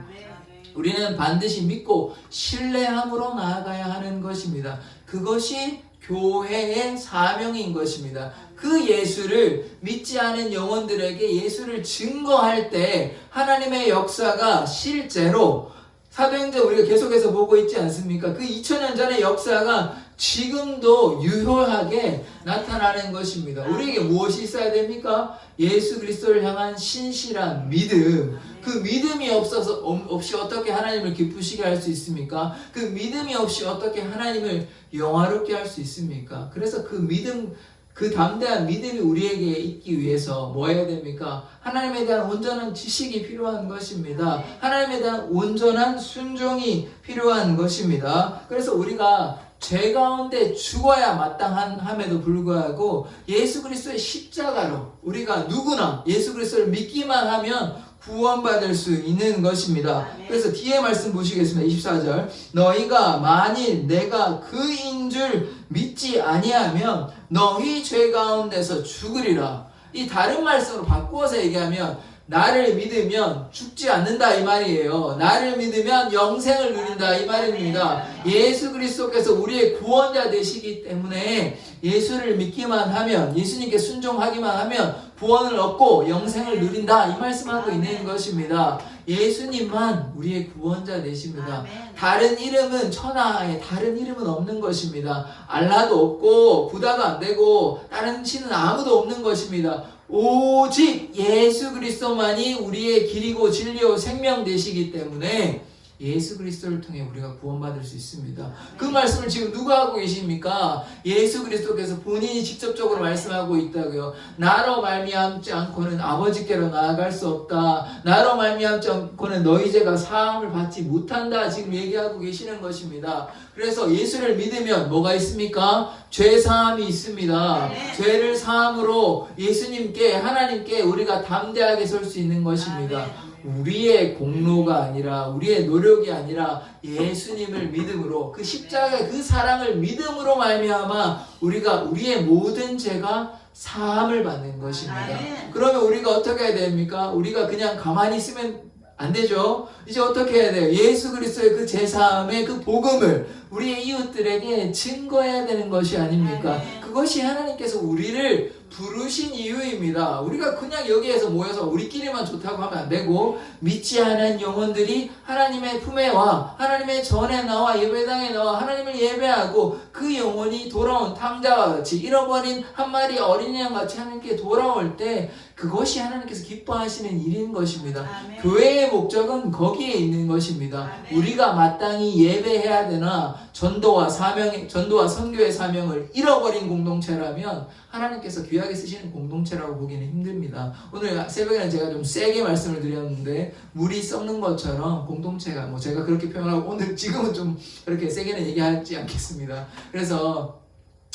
Speaker 1: 우리는 반드시 믿고 신뢰함으로 나아가야 하는 것입니다. 그것이 교회의 사명인 것입니다. 그 예수를 믿지 않은 영혼들에게 예수를 증거할 때 하나님의 역사가 실제로 사도행전 우리가 계속해서 보고 있지 않습니까? 그 2000년 전의 역사가 지금도 유효하게 나타나는 것입니다. 우리에게 무엇이 있어야 됩니까? 예수 그리스도를 향한 신실한 믿음. 그 믿음이 없이 어떻게 하나님을 기쁘시게 할 수 있습니까? 그 믿음이 없이 어떻게 하나님을 영화롭게 할 수 있습니까? 그래서 그 믿음, 그 담대한 믿음이 우리에게 있기 위해서 뭐 해야 됩니까? 하나님에 대한 온전한 지식이 필요한 것입니다. 하나님에 대한 온전한 순종이 필요한 것입니다. 그래서 우리가 죄 가운데 죽어야 마땅함에도 불구하고 예수 그리스도의 십자가로 우리가 누구나 예수 그리스도를 믿기만 하면 구원받을 수 있는 것입니다. 그래서 뒤에 말씀 보시겠습니다. 24절 너희가 만일 내가 그인 줄 믿지 아니하면 너희 죄 가운데서 죽으리라. 이 다른 말씀으로 바꾸어서 얘기하면 나를 믿으면 죽지 않는다 이 말이에요. 나를 믿으면 영생을 누린다 이 말입니다. 예수 그리스도께서 우리의 구원자 되시기 때문에 예수를 믿기만 하면, 예수님께 순종하기만 하면 구원을 얻고 영생을 누린다 이 말씀하고 있는 것입니다. 예수님만 우리의 구원자 되십니다. 다른 이름은 천하에 다른 이름은 없는 것입니다. 알라도 없고 부다도 안 되고 다른 신은 아무도 없는 것입니다. 오직 예수 그리스도만이 우리의 길이고 진리요 생명 되시기 때문에 예수 그리스도를 통해 우리가 구원받을 수 있습니다. 그 말씀을 지금 누가 하고 계십니까? 예수 그리스도께서 본인이 직접적으로 말씀하고 있다고요. 나로 말미암지 않고는 아버지께로 나아갈 수 없다. 나로 말미암지 않고는 너희 죄가 사함을 받지 못한다. 지금 얘기하고 계시는 것입니다. 그래서 예수를 믿으면 뭐가 있습니까? 죄 사함이 있습니다. 죄를 사함으로 예수님께 하나님께 우리가 담대하게 설 수 있는 것입니다. 우리의 공로가 아니라 우리의 노력이 아니라 예수님을 믿음으로 그 십자가의 그 사랑을 믿음으로 말미암아 우리가 우리의 모든 죄가 사함을 받는 것입니다. 그러면 우리가 어떻게 해야 됩니까? 우리가 그냥 가만히 있으면 안 되죠. 이제 어떻게 해야 돼요? 예수 그리스도의 그 제사함의 그 복음을 우리의 이웃들에게 증거해야 되는 것이 아닙니까? 그것이 하나님께서 우리를 부르신 이유입니다. 우리가 그냥 여기에서 모여서 우리끼리만 좋다고 하면 안 되고 믿지 않은 영혼들이 하나님의 품에 와 하나님의 전에 나와 예배당에 나와 하나님을 예배하고 그 영혼이 돌아온 탕자와 같이 잃어버린 한 마리 어린 양 같이 하나님께 돌아올 때 그것이 하나님께서 기뻐하시는 일인 것입니다. 교회의 목적은 거기에 있는 것입니다. 우리가 마땅히 예배해야 되나 전도와 선교의 사명을 잃어버린 공동체라면 하나님께서 귀하게 쓰시는 공동체라고 보기는 힘듭니다. 오늘 새벽에는 제가 좀 세게 말씀을 드렸는데 물이 썩는 것처럼 공동체가 제가 그렇게 표현하고 오늘 지금은 좀 그렇게 세게는 얘기하지 않겠습니다. 그래서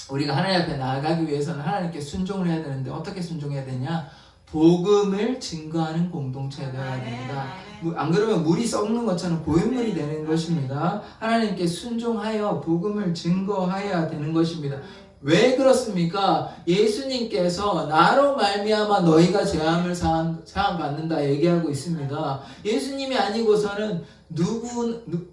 Speaker 1: 우리가 하나님 앞에 나아가기 위해서는 하나님께 순종을 해야 되는데 어떻게 순종해야 되냐? 복음을 증거하는 공동체가 되어야 됩니다. 안 그러면 물이 썩는 것처럼 고인물이 되는 것입니다. 하나님께 순종하여 복음을 증거해야 되는 것입니다. 왜 그렇습니까? 예수님께서 나로 말미암아 너희가 죄함을 사함 받는다 얘기하고 있습니다. 예수님이 아니고서는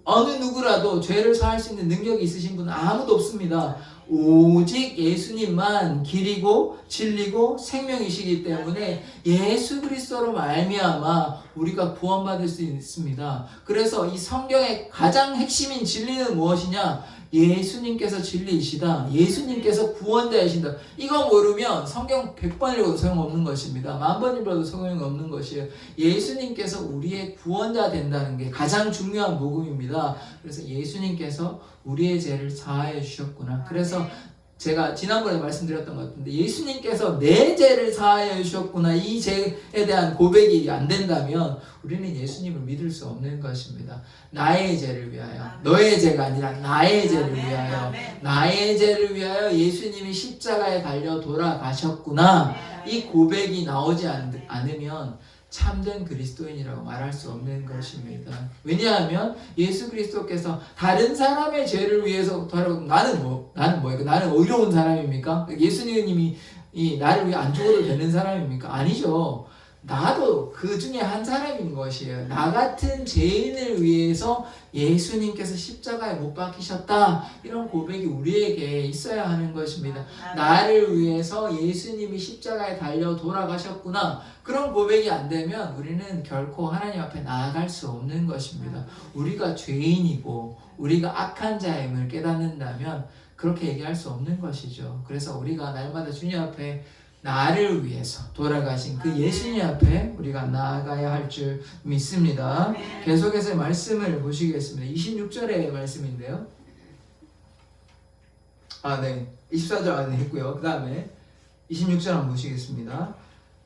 Speaker 1: 어느 누구라도 죄를 사할 수 있는 능력이 있으신 분은 아무도 없습니다. 오직 예수님만 길이고 진리고 생명이시기 때문에 예수 그리스도로 말미암아 우리가 구원받을 수 있습니다. 그래서 이 성경의 가장 핵심인 진리는 무엇이냐? 예수님께서 진리이시다. 예수님께서 구원자이신다. 이거 모르면 성경 100번 읽어도 소용없는 것입니다. 10,000번 읽어도 소용없는 것이에요. 예수님께서 우리의 구원자 된다는 게 가장 중요한 복음입니다. 그래서 예수님께서 우리의 죄를 사하여 주셨구나. 그래서 제가 지난번에 말씀드렸던 것 같은데 예수님께서 내 죄를 사하여 주셨구나. 이 죄에 대한 고백이 안 된다면 우리는 예수님을 믿을 수 없는 것입니다. 나의 죄를 위하여 너의 죄가 아니라 나의 죄를 위하여 나의 죄를 위하여 예수님이 십자가에 달려 돌아가셨구나. 이 고백이 나오지 않으면 참된 그리스도인이라고 말할 수 없는 것입니다. 왜냐하면 예수 그리스도께서 다른 사람의 죄를 위해서 나는 뭐예요? 나는 의로운 사람입니까? 예수님이 나를 위해 안 죽어도 되는 사람입니까? 아니죠. 나도 그 중에 한 사람인 것이에요. 나 같은 죄인을 위해서 예수님께서 십자가에 못 박히셨다. 이런 고백이 우리에게 있어야 하는 것입니다. 나를 위해서 예수님이 십자가에 달려 돌아가셨구나. 그런 고백이 안 되면 우리는 결코 하나님 앞에 나아갈 수 없는 것입니다. 우리가 죄인이고 우리가 악한 자임을 깨닫는다면 그렇게 얘기할 수 없는 것이죠. 그래서 우리가 날마다 주님 앞에 나를 위해서 돌아가신 그 예수님 앞에 우리가 나아가야 할 줄 믿습니다. 계속해서 말씀을 보시겠습니다. 26절의 말씀인데요. 네. 24절 안에 있고요. 그 다음에 26절 한번 보시겠습니다.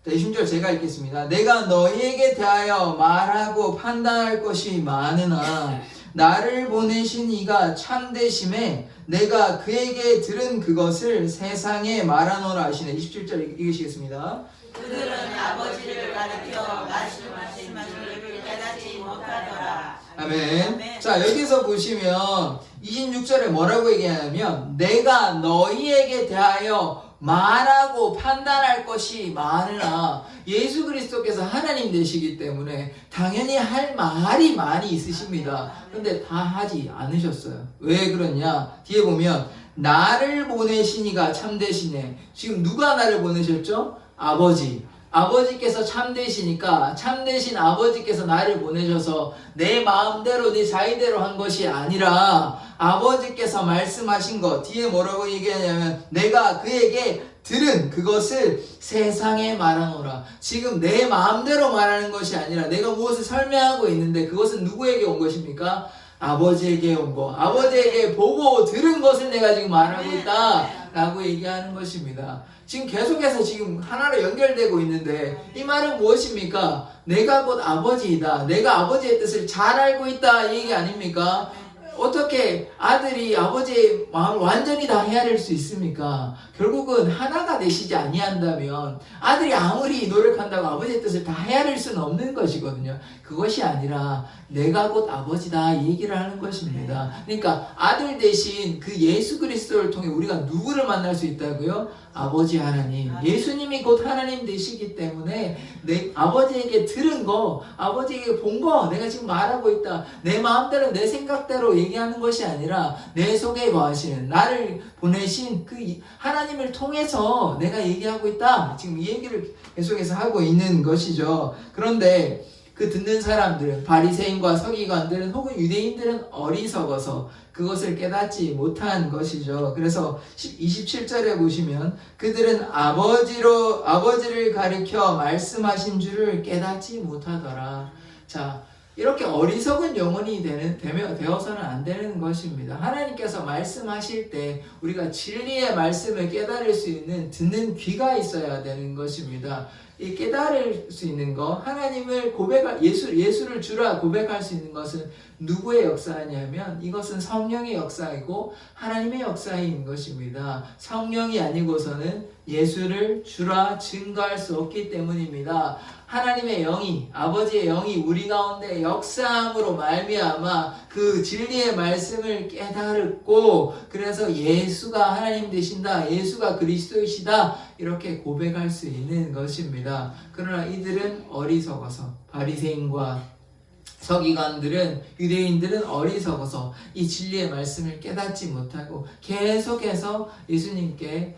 Speaker 1: 26절 제가 읽겠습니다. 내가 너희에게 대하여 말하고 판단할 것이 많으나 나를 보내신 이가 참되심에 내가 그에게 들은 그것을 세상에 말하노라 하시네. 27절 읽으시겠습니다.
Speaker 4: 그들은 아버지를 가리켜 말씀하신 말을 깨닫지 못하더라.
Speaker 1: 아멘. 자, 여기서 보시면 26절에 뭐라고 얘기하냐면 내가 너희에게 대하여 말하고 판단할 것이 많으나 예수 그리스도께서 하나님 되시기 때문에 당연히 할 말이 많이 있으십니다. 근데 다 하지 않으셨어요. 왜 그러냐? 뒤에 보면 나를 보내신 이가 참되시네. 지금 누가 나를 보내셨죠? 아버지. 아버지께서 참되시니까 참되신 아버지께서 나를 보내셔서 내 마음대로 내 자의대로 한 것이 아니라 아버지께서 말씀하신 것 뒤에 뭐라고 얘기하냐면 내가 그에게 들은 그것을 세상에 말하노라. 지금 내 마음대로 말하는 것이 아니라 내가 무엇을 설명하고 있는데 그것은 누구에게 온 것입니까? 아버지에게 온 것. 아버지에게 보고 들은 것을 내가 지금 말하고 있다 라고 얘기하는 것입니다. 지금 계속해서 지금 하나로 연결되고 있는데 이 말은 무엇입니까? 내가 곧 아버지이다. 내가 아버지의 뜻을 잘 알고 있다 이 얘기 아닙니까? 어떻게 아들이 아버지의 마음을 완전히 다 헤아릴 수 있습니까? 결국은 하나가 되시지 아니한다면 아들이 아무리 노력한다고 아버지의 뜻을 다 헤아릴 수는 없는 것이거든요. 그것이 아니라 내가 곧 아버지다 이 얘기를 하는 것입니다. 그러니까 아들 대신 그 예수 그리스도를 통해 우리가 누구를 만날 수 있다고요? 아버지 하나님. 예수님이 곧 하나님 되시기 때문에 내 아버지에게 들은 거, 아버지에게 본 거 내가 지금 말하고 있다. 내 마음대로 내 생각대로 얘기하는 것이 아니라 내 속에 거하시는 나를 보내신 그 하나님을 통해서 내가 얘기하고 있다. 지금 이 얘기를 계속해서 하고 있는 것이죠. 그런데 그 듣는 사람들은 바리새인과 서기관들은 혹은 유대인들은 어리석어서 그것을 깨닫지 못한 것이죠. 그래서 27절에 보시면 그들은 아버지를 가리켜 말씀하신 줄을 깨닫지 못하더라. 자, 이렇게 어리석은 영혼이 되어서는 안 되는 것입니다. 하나님께서 말씀하실 때 우리가 진리의 말씀을 깨달을 수 있는 듣는 귀가 있어야 되는 것입니다. 이 깨달을 수 있는 것, 하나님을 예수를 주라 고백할 수 있는 것은 누구의 역사냐면 이것은 성령의 역사이고 하나님의 역사인 것입니다. 성령이 아니고서는 예수를 주라 증거할 수 없기 때문입니다. 하나님의 영이 아버지의 영이 우리 가운데 역사함으로 말미암아 그 진리의 말씀을 깨달았고 그래서 예수가 하나님 되신다. 예수가 그리스도이시다. 이렇게 고백할 수 있는 것입니다. 그러나 이들은 어리석어서 바리새인과 서기관들은 유대인들은 어리석어서 이 진리의 말씀을 깨닫지 못하고 계속해서 예수님께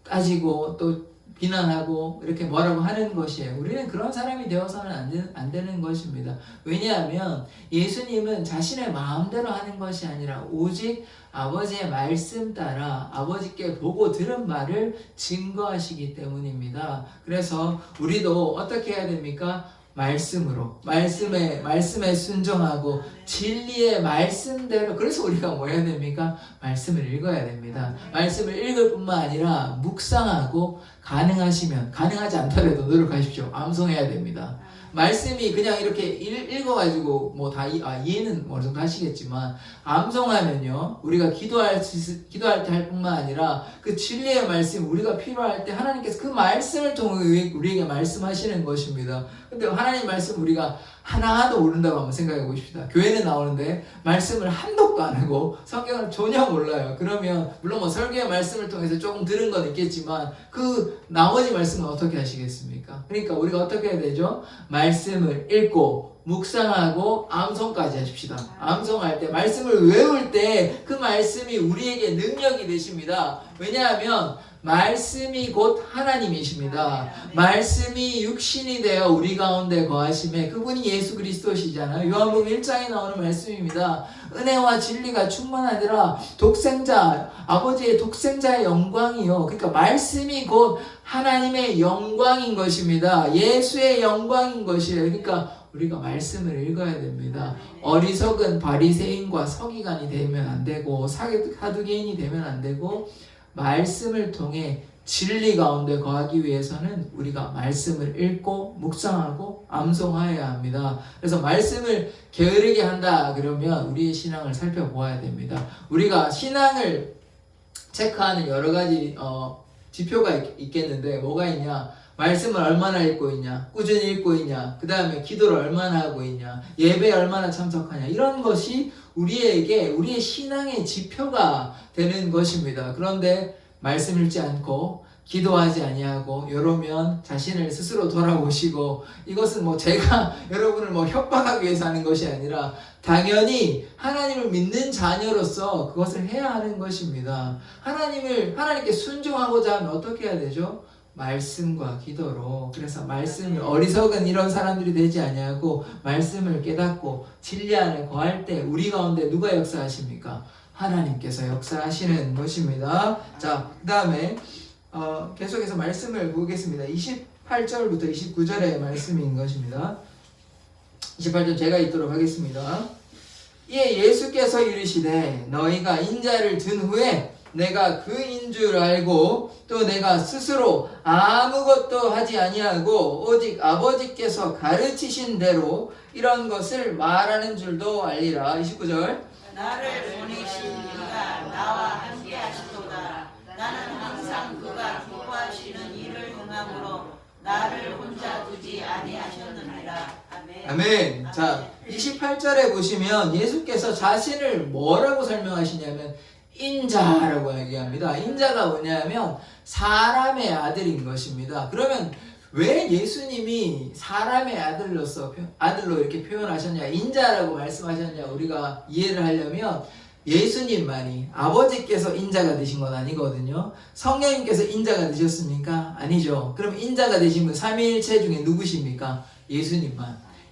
Speaker 1: 따지고 또 비난하고 이렇게 뭐라고 하는 것이에요. 우리는 그런 사람이 되어서는 안 되는 것입니다. 왜냐하면 예수님은 자신의 마음대로 하는 것이 아니라 오직 아버지의 말씀 따라 아버지께 보고 들은 말을 증거하시기 때문입니다. 그래서 우리도 어떻게 해야 됩니까? 말씀으로 말씀에 순종하고 진리의 말씀대로. 그래서 우리가 뭐 해야 됩니까? 말씀을 읽어야 됩니다. 말씀을 읽을 뿐만 아니라 묵상하고 가능하시면 가능하지 않더라도 노력하십시오. 암송해야 됩니다. 말씀이 그냥 이렇게 읽어가지고 뭐 다 이해는 어느 정도 하시겠지만 암송하면요 우리가 기도할 때 할 뿐만 아니라 그 진리의 말씀 우리가 필요할 때 하나님께서 그 말씀을 통해 우리에게 말씀하시는 것입니다. 근데 하나님 말씀 우리가 하나도 모른다고 한번 생각해 보십시다. 교회는 나오는데 말씀을 한독도 안 하고 성경을 전혀 몰라요. 그러면 물론 뭐 설교의 말씀을 통해서 조금 들은 건 있겠지만 그 나머지 말씀은 어떻게 하시겠습니까? 그러니까 우리가 어떻게 해야 되죠? 말씀을 읽고 묵상하고 암송까지 하십시다. 암송할 때 말씀을 외울 때 그 말씀이 우리에게 능력이 되십니다. 왜냐하면 말씀이 곧 하나님이십니다. 말씀이 육신이 되어 우리 가운데 거하심에 그분이 예수 그리스도시잖아요. 요한복음 1장에 나오는 말씀입니다. 은혜와 진리가 충만하더라. 독생자, 아버지의 독생자의 영광이요. 그러니까 말씀이 곧 하나님의 영광인 것입니다. 예수의 영광인 것이에요. 그러니까 우리가 말씀을 읽어야 됩니다. 어리석은 바리새인과 서기관이 되면 안 되고 사두개인이 되면 안 되고 말씀을 통해 진리 가운데 거하기 위해서는 우리가 말씀을 읽고 묵상하고 암송하여야 합니다. 그래서 말씀을 게으르게 한다 그러면 우리의 신앙을 살펴보아야 됩니다. 우리가 신앙을 체크하는 여러 가지 지표가 있겠는데 뭐가 있냐? 말씀을 얼마나 읽고 있냐, 꾸준히 읽고 있냐, 그 다음에 기도를 얼마나 하고 있냐, 예배에 얼마나 참석하냐, 이런 것이 우리에게 우리의 신앙의 지표가 되는 것입니다. 그런데 말씀 읽지 않고 기도하지 아니하고 이러면 자신을 스스로 돌아보시고, 이것은 뭐 제가 여러분을 뭐 협박하기 위해서 하는 것이 아니라 당연히 하나님을 믿는 자녀로서 그것을 해야 하는 것입니다. 하나님께 순종하고자 하면 어떻게 해야 되죠? 말씀과 기도로. 그래서 말씀을, 어리석은 이런 사람들이 되지 아니하고 말씀을 깨닫고 진리 안에 거할 때 우리 가운데 누가 역사하십니까? 하나님께서 역사하시는 것입니다. 자, 그 다음에 계속해서 말씀을 보겠습니다. 28절부터 29절의 말씀인 것입니다. 28절 제가 읽도록 하겠습니다. 이에 예수께서 이르시되 너희가 인자를 든 후에 내가 그인 줄 알고 또 내가 스스로 아무것도 하지 아니하고 오직 아버지께서 가르치신 대로 이런 것을 말하는 줄도 알리라. 29절
Speaker 4: 나를 보내신 이가 나와 함께 하시도다. 나는 항상 그가 기뻐하시는 일을 행함으로 나를 혼자 두지 아니하셨느니라. 아멘.
Speaker 1: 아멘. 자, 28절에 보시면 예수께서 자신을 뭐라고 설명하시냐면 인자라고 얘기합니다. 인자가 뭐냐면 사람의 아들인 것입니다. 그러면 왜 예수님이 사람의 아들로 이렇게 표현하셨냐, 인자라고 말씀하셨냐, 우리가 이해를 하려면 예수님만이, 아버지께서 인자가 되신 건 아니거든요. 성령님께서 인자가 되셨습니까? 아니죠. 그럼 인자가 되신 분 삼위일체 중에 누구십니까?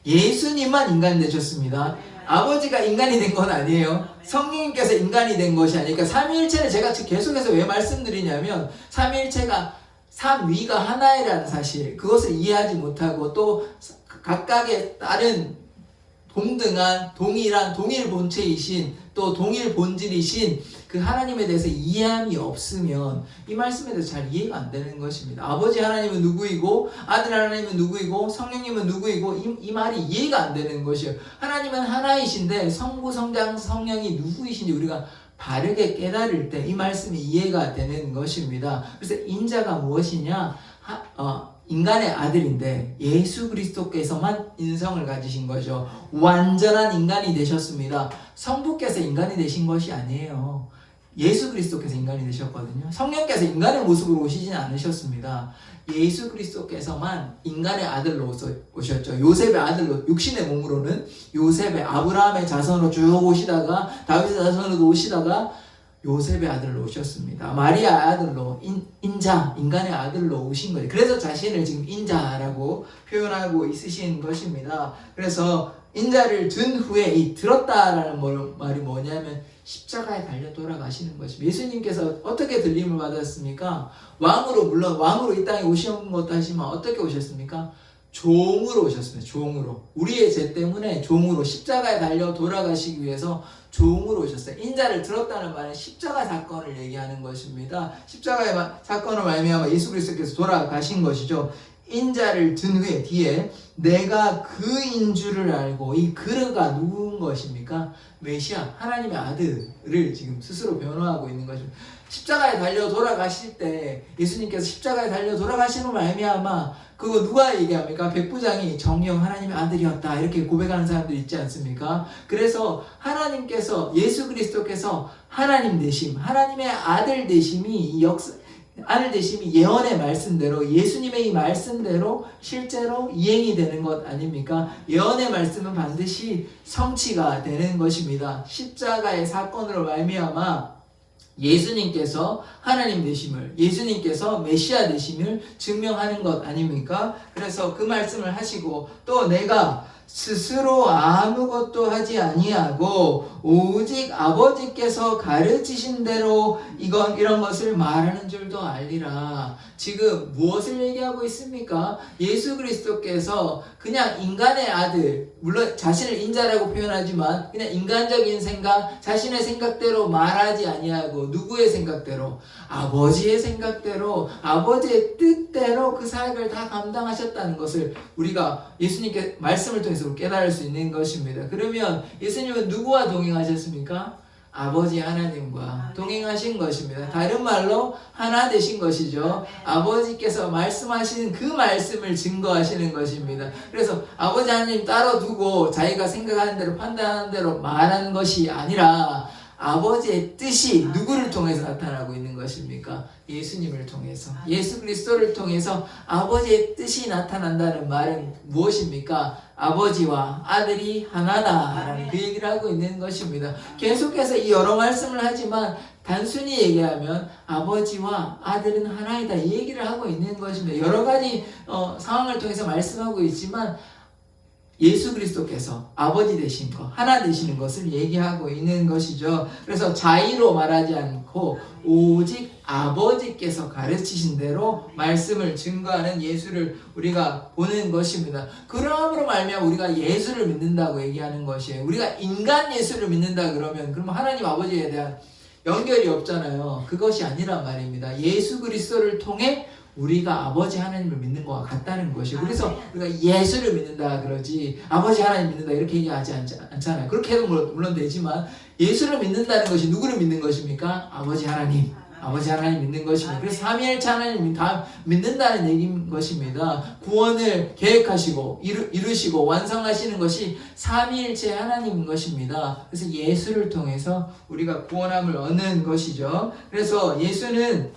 Speaker 1: 예수님만 인간이 되셨습니다. 아버지가 인간이 된 건 아니에요. 성령님께서 인간이 된 것이 아니니까. 삼위일체는 제가 계속해서 왜 말씀드리냐면 삼위일체가 삼위가 하나이라는 사실, 그것을 이해하지 못하고 또 각각의 다른 동등한 동일 본체이신 또 동일 본질이신 그 하나님에 대해서 이해함이 없으면 이 말씀에 대해서 잘 이해가 안 되는 것입니다. 아버지 하나님은 누구이고 아들 하나님은 누구이고 성령님은 누구이고 이 말이 이해가 안 되는 것이에요. 하나님은 하나이신데 성부 성장 성령이 누구이신지 우리가 바르게 깨달을 때 이 말씀이 이해가 되는 것입니다. 그래서 인자가 무엇이냐? 인간의 아들인데 예수 그리스도께서만 인성을 가지신 거죠. 완전한 인간이 되셨습니다. 성부께서 인간이 되신 것이 아니에요. 예수 그리스도께서 인간이 되셨거든요. 성령께서 인간의 모습으로 오시진 않으셨습니다. 예수 그리스도께서만 인간의 아들로 오셨죠. 요셉의 아들로, 육신의 몸으로는 요셉의 아브라함의 자손으로 쭉 오시다가 다윗의 자손으로 오시다가 요셉의 아들로 오셨습니다. 마리아의 아들로, 인자, 인간의 아들로 오신 거예요. 그래서 자신을 지금 인자라고 표현하고 있으신 것입니다. 그래서 인자를 든 후에 이 들었다라는 말이 뭐냐면 십자가에 달려 돌아가시는 것입니다. 예수님께서 어떻게 들림을 받았습니까? 물론 왕으로 이 땅에 오신 것도 하지만 어떻게 오셨습니까? 종으로 오셨습니다. 종으로. 우리의 죄 때문에 종으로 십자가에 달려 돌아가시기 위해서 종으로 오셨어요. 인자를 들었다는 말은 십자가 사건을 얘기하는 것입니다. 십자가의 사건을 말미암아 예수 그리스도께서 돌아가신 것이죠. 인자를 든 후에 뒤에 내가 그인 줄을 알고, 이 그가 누군 것입니까? 메시아, 하나님의 아들을 지금 스스로 변호하고 있는 것입니다. 십자가에 달려 돌아가실 때 예수님께서 십자가에 달려 돌아가시는 말미암아 그거 누가 얘기합니까? 백부장이 정녕 하나님의 아들이었다 이렇게 고백하는 사람들 있지 않습니까? 그래서 하나님께서, 예수 그리스도께서 하나님 되심, 하나님의 아들 되심이 아들 되심이 예언의 말씀대로, 예수님의 이 말씀대로 실제로 이행이 되는 것 아닙니까? 예언의 말씀은 반드시 성취가 되는 것입니다. 십자가의 사건으로 말미암아 예수님께서 하나님 되심을, 예수님께서 메시아 되심을 증명하는 것 아닙니까? 그래서 그 말씀을 하시고, 또 내가 스스로 아무것도 하지 아니하고 오직 아버지께서 가르치신 대로 이런 것을 말하는 줄도 알리라. 지금 무엇을 얘기하고 있습니까? 예수 그리스도께서 그냥 인간의 아들, 물론 자신을 인자라고 표현하지만 그냥 인간적인 생각, 자신의 생각대로 말하지 아니하고 누구의 생각대로? 아버지의 생각대로, 아버지의 뜻대로 그 사역을 다 감당하셨다는 것을 우리가 예수님께 말씀을 통해서 깨달을 수 있는 것입니다. 그러면 예수님은 누구와 동행하셨습니까? 아버지 하나님과 동행하신 것입니다. 다른 말로 하나 되신 것이죠. 아버지께서 말씀하시는 그 말씀을 증거하시는 것입니다. 그래서 아버지 하나님 따로 두고 자기가 생각하는 대로 판단하는 대로 말하는 것이 아니라 아버지의 뜻이 누구를 통해서 나타나고 있는 것입니까? 예수님을 통해서, 예수 그리스도를 통해서 아버지의 뜻이 나타난다는 말은 무엇입니까? 아버지와 아들이 하나다라는 그 얘기를 하고 있는 것입니다. 계속해서 이 여러 말씀을 하지만 단순히 얘기하면 아버지와 아들은 하나이다 이 얘기를 하고 있는 것입니다. 여러 가지 상황을 통해서 말씀하고 있지만 예수 그리스도께서 아버지 되신 것, 하나 되시는 것을 얘기하고 있는 것이죠. 그래서 자의로 말하지 않고 오직 아버지께서 가르치신 대로 말씀을 증거하는 예수를 우리가 보는 것입니다. 그러므로 말미암아 우리가 예수를 믿는다고 얘기하는 것이에요. 우리가 인간 예수를 믿는다 그러면 하나님 아버지에 대한 연결이 없잖아요. 그것이 아니란 말입니다. 예수 그리스도를 통해 우리가 아버지 하나님을 믿는 것과 같다는 것이에요. 그래서 우리가 예수를 믿는다 그러지 아버지 하나님 믿는다 이렇게 얘기하지 않잖아요. 그렇게 해도 물론 되지만 예수를 믿는다는 것이 누구를 믿는 것입니까? 아버지 하나님. 아버지 하나님 믿는 것입니다. 그래서 삼위일체 하나님 다 믿는다는 얘기인 것입니다. 구원을 계획하시고 이루시고 완성하시는 것이 삼위일체 하나님인 것입니다. 그래서 예수를 통해서 우리가 구원함을 얻는 것이죠. 그래서 예수는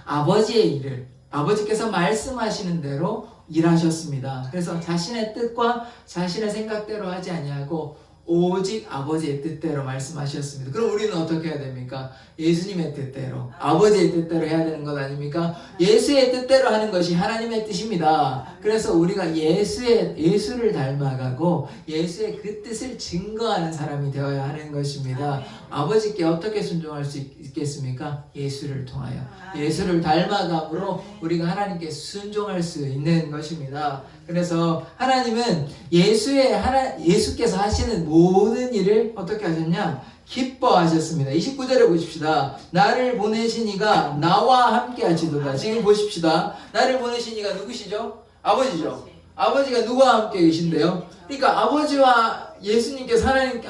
Speaker 1: 아버지의 일을 아버지께서 말씀하시는 대로 일하셨습니다. 그래서 자신의 뜻과 자신의 생각대로 하지 아니하고 오직 아버지의 뜻대로 말씀하셨습니다. 그럼 우리는 어떻게 해야 됩니까? 예수님의 뜻대로, 아버지의 뜻대로 해야 되는 것 아닙니까? 예수의 뜻대로 하는 것이 하나님의 뜻입니다. 그래서 우리가 예수를 닮아가고 예수의 그 뜻을 증거하는 사람이 되어야 하는 것입니다. 아버지께 어떻게 순종할 수 있겠습니까? 예수를 통하여, 예수를 닮아감으로 우리가 하나님께 순종할 수 있는 것입니다. 그래서 하나님은 예수께서 하시는 모든 일을 어떻게 하셨냐? 기뻐하셨습니다. 29절에 보십시다. 나를 보내신 이가 나와 함께 하시도다. 지금 보십시다. 나를 보내신 이가 누구시죠? 아버지죠. 아버지가 누구와 함께 계신데요? 그러니까 아버지와 예수님께서 하나님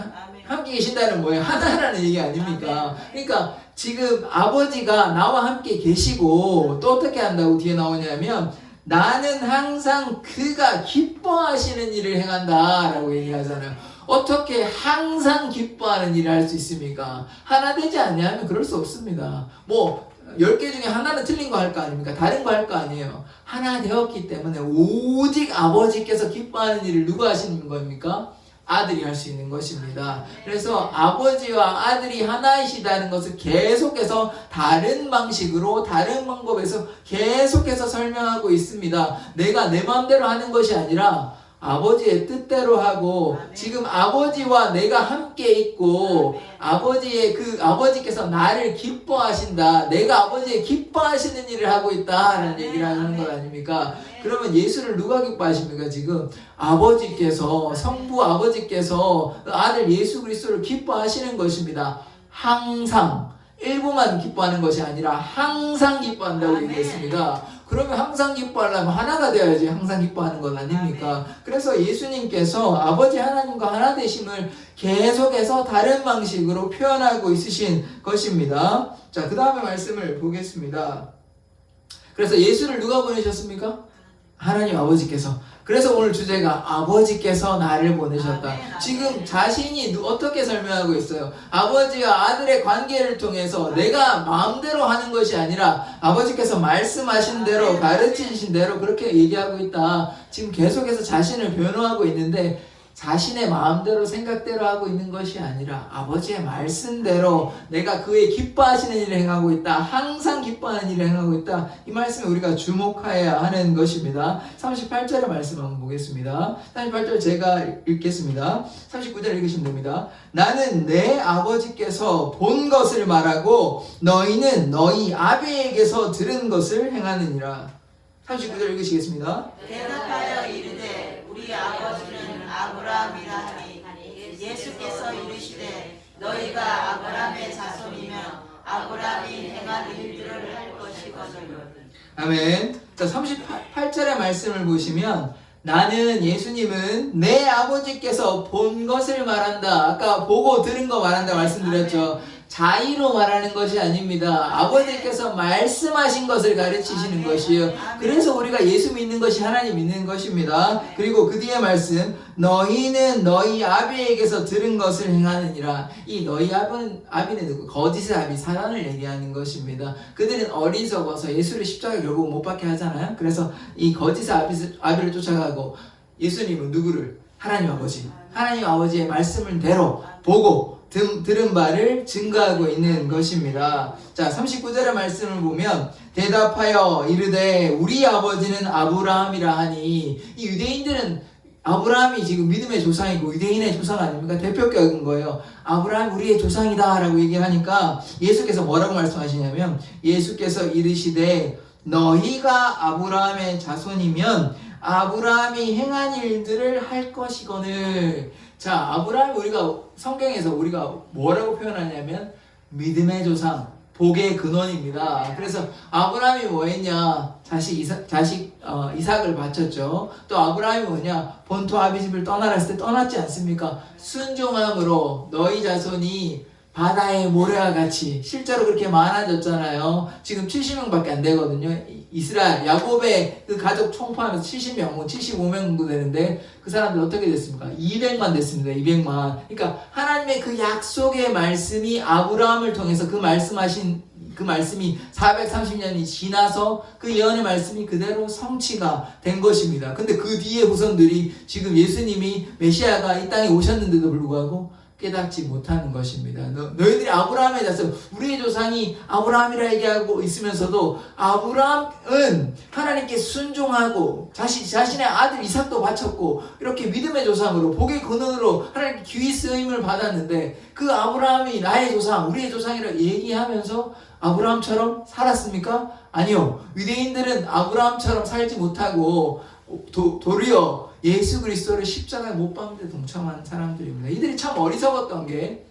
Speaker 1: 함께 계신다는 뭐예요? 하나라는 얘기 아닙니까? 그러니까 지금 아버지가 나와 함께 계시고 또 어떻게 한다고 뒤에 나오냐면 나는 항상 그가 기뻐하시는 일을 행한다 라고 얘기하잖아요. 어떻게 항상 기뻐하는 일을 할 수 있습니까? 하나 되지 않냐면 그럴 수 없습니다. 10개 중에 하나는 틀린 거 할 거 아닙니까? 다른 거 할 거 아니에요. 하나 되었기 때문에 오직 아버지께서 기뻐하는 일을 누가 하시는 겁니까? 아들이 할 수 있는 것입니다. 그래서 아버지와 아들이 하나이시다는 것을 계속해서 다른 방식으로 다른 방법에서 계속해서 설명하고 있습니다. 내가 내 마음대로 하는 것이 아니라 아버지의 뜻대로 하고 지금 아버지와 내가 함께 있고 아버지께서 나를 기뻐하신다. 내가 아버지의 기뻐하시는 일을 하고 있다라는 얘기를 하는 것 아닙니까? 그러면 예수를 누가 기뻐하십니까? 지금 아버지께서 성부 아버지께서 아들 예수 그리스도를 기뻐하시는 것입니다. 항상 일부만 기뻐하는 것이 아니라 항상 기뻐한다고 얘기했습니다. 그러면 항상 기뻐하려면 하나가 되어야지 항상 기뻐하는 건 아닙니까? 그래서 예수님께서 아버지 하나님과 하나 되심을 계속해서 다른 방식으로 표현하고 있으신 것입니다. 자, 그 다음에 말씀을 보겠습니다. 그래서 예수를 누가 보내셨습니까? 하나님 아버지께서. 그래서 오늘 주제가 아버지께서 나를 보내셨다.
Speaker 4: 아멘, 아멘.
Speaker 1: 지금 자신이 어떻게 설명하고 있어요? 아버지와 아들의 관계를 통해서 내가 마음대로 하는 것이 아니라 아버지께서 말씀하신 대로
Speaker 4: 아멘.
Speaker 1: 가르치신 대로 그렇게 얘기하고 있다. 지금 계속해서 자신을 변호하고 있는데 자신의 마음대로 생각대로 하고 있는 것이 아니라 아버지의 말씀대로 내가 그의 기뻐하시는 일을 행하고 있다. 항상 기뻐하는 일을 행하고 있다. 이 말씀에 우리가 주목해야 하는 것입니다. 38절의 말씀 한번 보겠습니다. 38절 제가 읽겠습니다. 39절 읽으시면 됩니다. 나는 내 아버지께서 본 것을 말하고 너희는 너희 아비에게서 들은 것을 행하느니라. 39절 읽으시겠습니다.
Speaker 4: 대답하여 이르되 우리 아버지는 아브라함이라 하니 예수께서 이르시되 너희가 아브라함의 자손이며 아브라함이 행한 일들을 할 것이거늘.
Speaker 1: 아멘. 자, 38절의 말씀을 보시면 나는 예수님은 내 아버지께서 본 것을 말한다. 아까 보고 들은 거 말한다 말씀드렸죠. 자의로 말하는 것이 아닙니다. 아버지께서 말씀하신 것을 가르치시는 것이에요. 그래서 우리가 예수 믿는 것이 하나님 믿는 것입니다. 그리고 그 뒤에 말씀 너희는 너희 아비에게서 들은 것을 행하느니라. 이 너희 아비는 누구? 거짓의 아비 사단을 얘기하는 것입니다. 그들은 어리석어서 예수를 십자가에 결국 못 박게 하잖아요. 그래서 이 거짓의 아비를 쫓아가고 예수님은 누구를? 하나님 아버지. 하나님 아버지의 말씀을 대로 보고 들은 바를 증거하고 있는 것입니다. 자, 39절의 말씀을 보면 대답하여 이르되 우리 아버지는 아브라함이라 하니 이 유대인들은 아브라함이 지금 믿음의 조상이고 유대인의 조상 아닙니까? 대표격인 거예요. 아브라함 우리의 조상이다 라고 얘기하니까 예수께서 뭐라고 말씀하시냐면 예수께서 이르시되 너희가 아브라함의 자손이면 아브라함이 행한 일들을 할 것이거늘. 자, 아브라함이 우리가 성경에서 우리가 뭐라고 표현하냐면 믿음의 조상, 복의 근원입니다. 그래서 아브라함이 뭐 했냐? 이삭을 바쳤죠. 또 아브라함이 뭐냐? 본토 아비집을 떠나라 했을 때 떠났지 않습니까? 순종함으로 너희 자손이 바다의 모래와 같이 실제로 그렇게 많아졌잖아요. 지금 70명밖에 안 되거든요. 이스라엘 야곱의 그 가족 총 포함해서 70명, 75명 정도 되는데 그 사람들 어떻게 됐습니까? 200만 됐습니다. 200만. 그러니까 하나님의 그 약속의 말씀이 아브라함을 통해서 그 말씀이 430년이 지나서 그 예언의 말씀이 그대로 성취가 된 것입니다. 근데 그 뒤에 후손들이 지금 예수님이 메시아가 이 땅에 오셨는데도 불구하고 깨닫지 못하는 것입니다. 너희들이 아브라함의 자손, 우리의 조상이 아브라함이라 얘기하고 있으면서도 아브라함은 하나님께 순종하고 자신의 아들 이삭도 바쳤고 이렇게 믿음의 조상으로 복의 근원으로 하나님께 귀히 쓰임을 받았는데 그 아브라함이 나의 조상, 우리의 조상이라 얘기하면서 아브라함처럼 살았습니까? 아니요. 유대인들은 아브라함처럼 살지 못하고 도리어 예수 그리스도를 십자가에 못 박는 데 동참한 사람들입니다. 이들이 참 어리석었던 게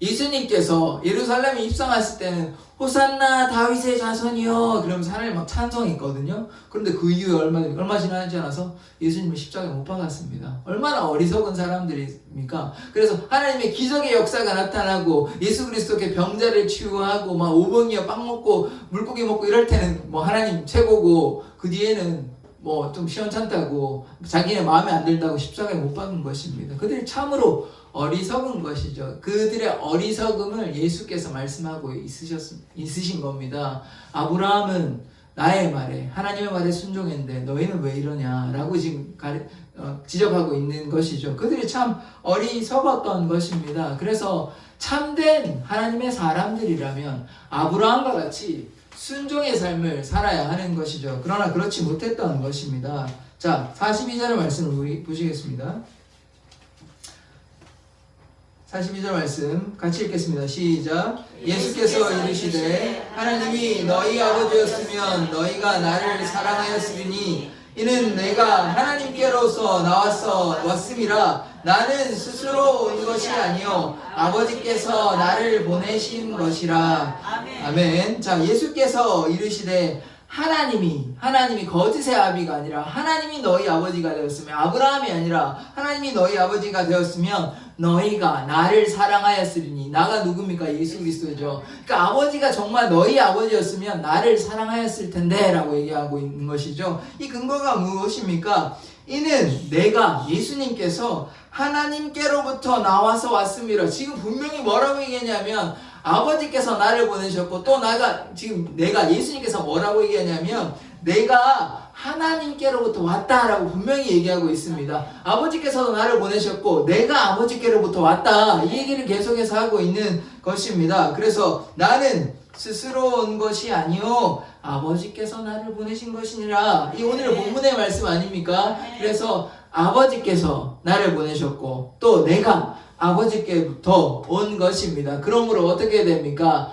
Speaker 1: 예수님께서 예루살렘에 입성했을 때는 호산나 다윗의 자손이여 그러면서 하나님 막 찬송했거든요. 그런데 그 이후에 얼마 지나지 않아서 예수님을 십자가에 못 박았습니다. 얼마나 어리석은 사람들입니까? 그래서 하나님의 기적의 역사가 나타나고 예수 그리스도께 병자를 치유하고 막 오병이어 빵 먹고 물고기 먹고 이럴 때는 뭐 하나님 최고고 그 뒤에는 뭐 좀 시원찮다고 자기네 마음에 안 들다고 십자가에 못 박은 것입니다. 그들이 참으로 어리석은 것이죠. 그들의 어리석음을 예수께서 말씀하고 있으신 겁니다. 아브라함은 나의 말에 하나님의 말에 순종했는데 너희는 왜 이러냐라고 지금 지적하고 있는 것이죠. 그들이 참 어리석었던 것입니다. 그래서 참된 하나님의 사람들이라면 아브라함과 같이 순종의 삶을 살아야 하는 것이죠. 그러나 그렇지 못했던 것입니다. 자, 42절의 말씀을 보시겠습니다. 42절 말씀 같이 읽겠습니다. 시작. 예수께서 이르시되 하나님이 너희 아버지였으면 너희가 나를 사랑하였으리니 이는 내가 하나님께로서 왔음이라. 나는 스스로 온 것이 아니요 아버지께서 나를 보내신 것이라.
Speaker 4: 아멘.
Speaker 1: 아멘. 자, 예수께서 이르시되 하나님이 거짓의 아비가 아니라 하나님이 너희 아버지가 되었으면, 아브라함이 아니라 하나님이 너희 아버지가 되었으면 너희가 나를 사랑하였으리니. 나가 누굽니까? 예수 그리스도죠. 그러니까 아버지가 정말 너희 아버지였으면 나를 사랑하였을 텐데 라고 얘기하고 있는 것이죠. 이 근거가 무엇입니까? 이는 내가, 예수님께서 하나님께로부터 나와서 왔습니다. 지금 분명히 뭐라고 얘기했냐면 아버지께서 나를 보내셨고, 또 내가 예수님께서 뭐라고 얘기하냐면 내가 하나님께로부터 왔다라고 분명히 얘기하고 있습니다. 아버지께서도 나를 보내셨고 내가 아버지께로부터 왔다, 이 얘기를 계속해서 하고 있는 것입니다. 그래서 나는 스스로 온 것이 아니요 아버지께서 나를 보내신 것이니라. 이 오늘 본문의 말씀 아닙니까? 그래서 아버지께서 나를 보내셨고 또 내가 아버지께부터 온 것입니다. 그러므로 어떻게 됩니까?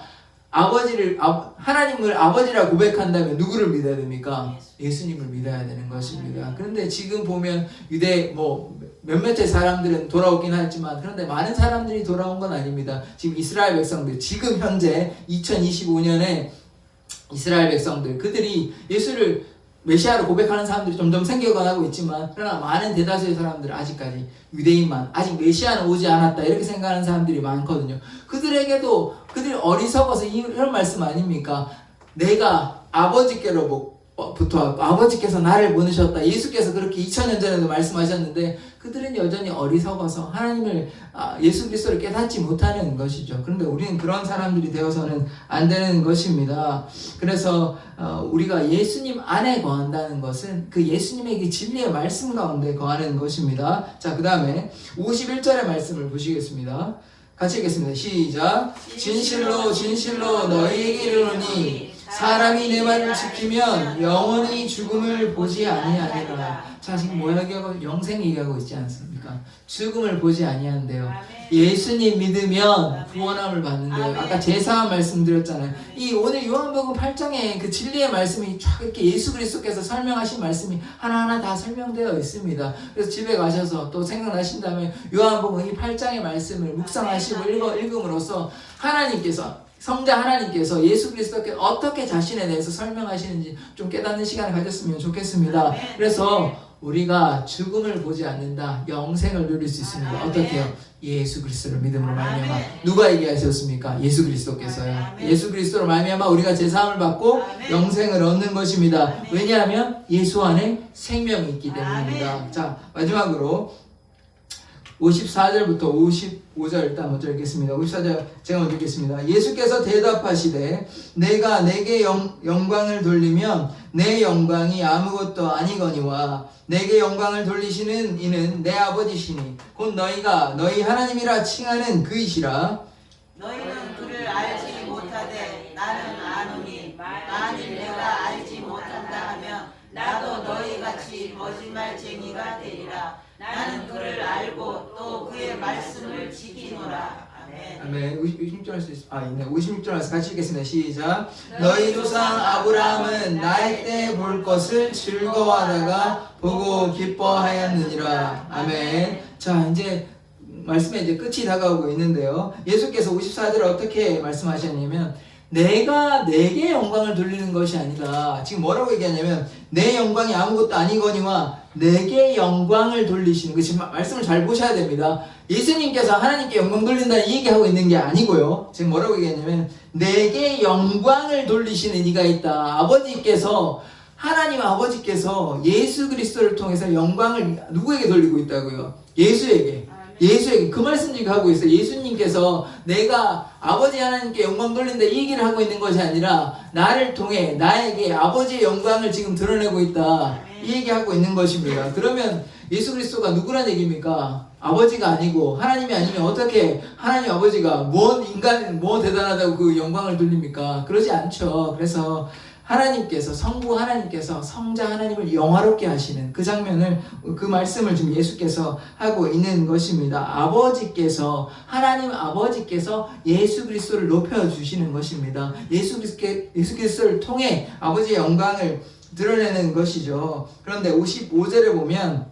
Speaker 1: 하나님을 아버지라 고백한다면 누구를 믿어야 됩니까? 예수님을 믿어야 되는 것입니다. 그런데 지금 보면 유대 몇몇의 사람들은 돌아오긴 하지만, 그런데 많은 사람들이 돌아온 건 아닙니다. 지금 이스라엘 백성들, 지금 현재 2025년에 이스라엘 백성들, 그들이 예수를 메시아로 고백하는 사람들이 점점 생겨가고 있지만, 그러나 많은 대다수의 사람들은 아직까지 유대인만, 아직 메시아는 오지 않았다 이렇게 생각하는 사람들이 많거든요. 그들에게도, 그들이 어리석어서 이런 말씀 아닙니까? 내가 아버지께로부터 왔고 아버지께서 나를 보내셨다, 예수께서 그렇게 2000년 전에도 말씀하셨는데 그들은 여전히 어리석어서 하나님을, 예수 그리스도를 깨닫지 못하는 것이죠. 그런데 우리는 그런 사람들이 되어서는 안 되는 것입니다. 그래서 우리가 예수님 안에 거한다는 것은 그 예수님의 그 진리의 말씀 가운데 거하는 것입니다. 자, 그 다음에 51절의 말씀을 보시겠습니다. 같이 읽겠습니다. 시작. 진실로 진실로 너희에게 이르노니 사람이 내 말을 지키면 영원히 죽음을 보지 아니하리라. 자, 지금 뭐 얘기하고, 영생 얘기하고 있지 않습니까? 죽음을 보지 아니한대요. 예수님 믿으면 구원함을 받는데요. 아까 제사한 말씀드렸잖아요. 이 오늘 요한복음 8장에 그 진리의 말씀이 쫙 이렇게 예수 그리스도께서 설명하신 말씀이 하나하나 다 설명되어 있습니다. 그래서 집에 가셔서 또 생각나신다면 요한복음 이 8장의 말씀을 묵상하시고 읽음으로써 성자 하나님께서 예수 그리스도께서 어떻게 자신에 대해서 설명하시는지 좀 깨닫는 시간을 가졌으면 좋겠습니다. 그래서 우리가 죽음을 보지 않는다, 영생을 누릴 수 있습니다. 어떻게요? 예수 그리스도를 믿음으로 말미암아. 누가 얘기하셨습니까? 예수 그리스도께서요. 예수 그리스도로 말미암아 우리가 제사함을 받고 영생을 얻는 것입니다. 왜냐하면 예수 안에 생명이 있기 때문입니다. 자, 마지막으로 54절부터 55절 일단 먼저 읽겠습니다. 54절 제가 먼저 읽겠습니다. 예수께서 대답하시되 내가 내게 영광을 돌리면 내 영광이 아무것도 아니거니와 내게 영광을 돌리시는 이는 내 아버지시니 곧 너희가 너희 하나님이라 칭하는 그이시라.
Speaker 4: 너희는 그를 알지 못하되 나는 아노니 만일 내가 알지 못한다 하면 나도 너희같이 거짓말쟁이가 되리라. 나는 그를 알고 또 그의 말씀을 지키노라. 아멘.
Speaker 1: 56절에서 같이 읽겠습니다. 시작. 너희 조상 아브라함은 나의 때 볼 것을 즐거워하다가 보고 기뻐하였느니라. 아멘. 자, 이제 말씀의 이제 끝이 다가오고 있는데요. 예수께서 54절에 어떻게 말씀하셨냐면 내가 내게 영광을 돌리는 것이 아니다. 지금 뭐라고 얘기하냐면 내 영광이 아무것도 아니거니와 내게 영광을 돌리시는, 그 지금 말씀을 잘 보셔야 됩니다. 예수님께서 하나님께 영광 돌린다는 이 얘기하고 있는 게 아니고요. 지금 뭐라고 얘기하냐면 내게 영광을 돌리시는 이가 있다. 하나님 아버지께서 예수 그리스도를 통해서 영광을 누구에게 돌리고 있다고요? 예수에게 그 말씀 지금 하고 있어요. 예수님께서 내가 아버지 하나님께 영광 돌린다 이 얘기를 하고 있는 것이 아니라 나를 통해 나에게 아버지의 영광을 지금 드러내고 있다 이 얘기하고 있는 것입니다. 그러면 예수 그리스도가 누구란 얘기입니까? 아버지가 아니고 하나님이 아니면 어떻게 하나님 아버지가 뭐 대단하다고 그 영광을 돌립니까? 그러지 않죠. 그래서 성부 하나님께서 성자 하나님을 영화롭게 하시는 그 장면을, 그 말씀을 지금 예수께서 하고 있는 것입니다. 하나님 아버지께서 예수 그리스도를 높여주시는 것입니다. 예수 그리스도를 통해 아버지의 영광을 드러내는 것이죠. 그런데 55절에 보면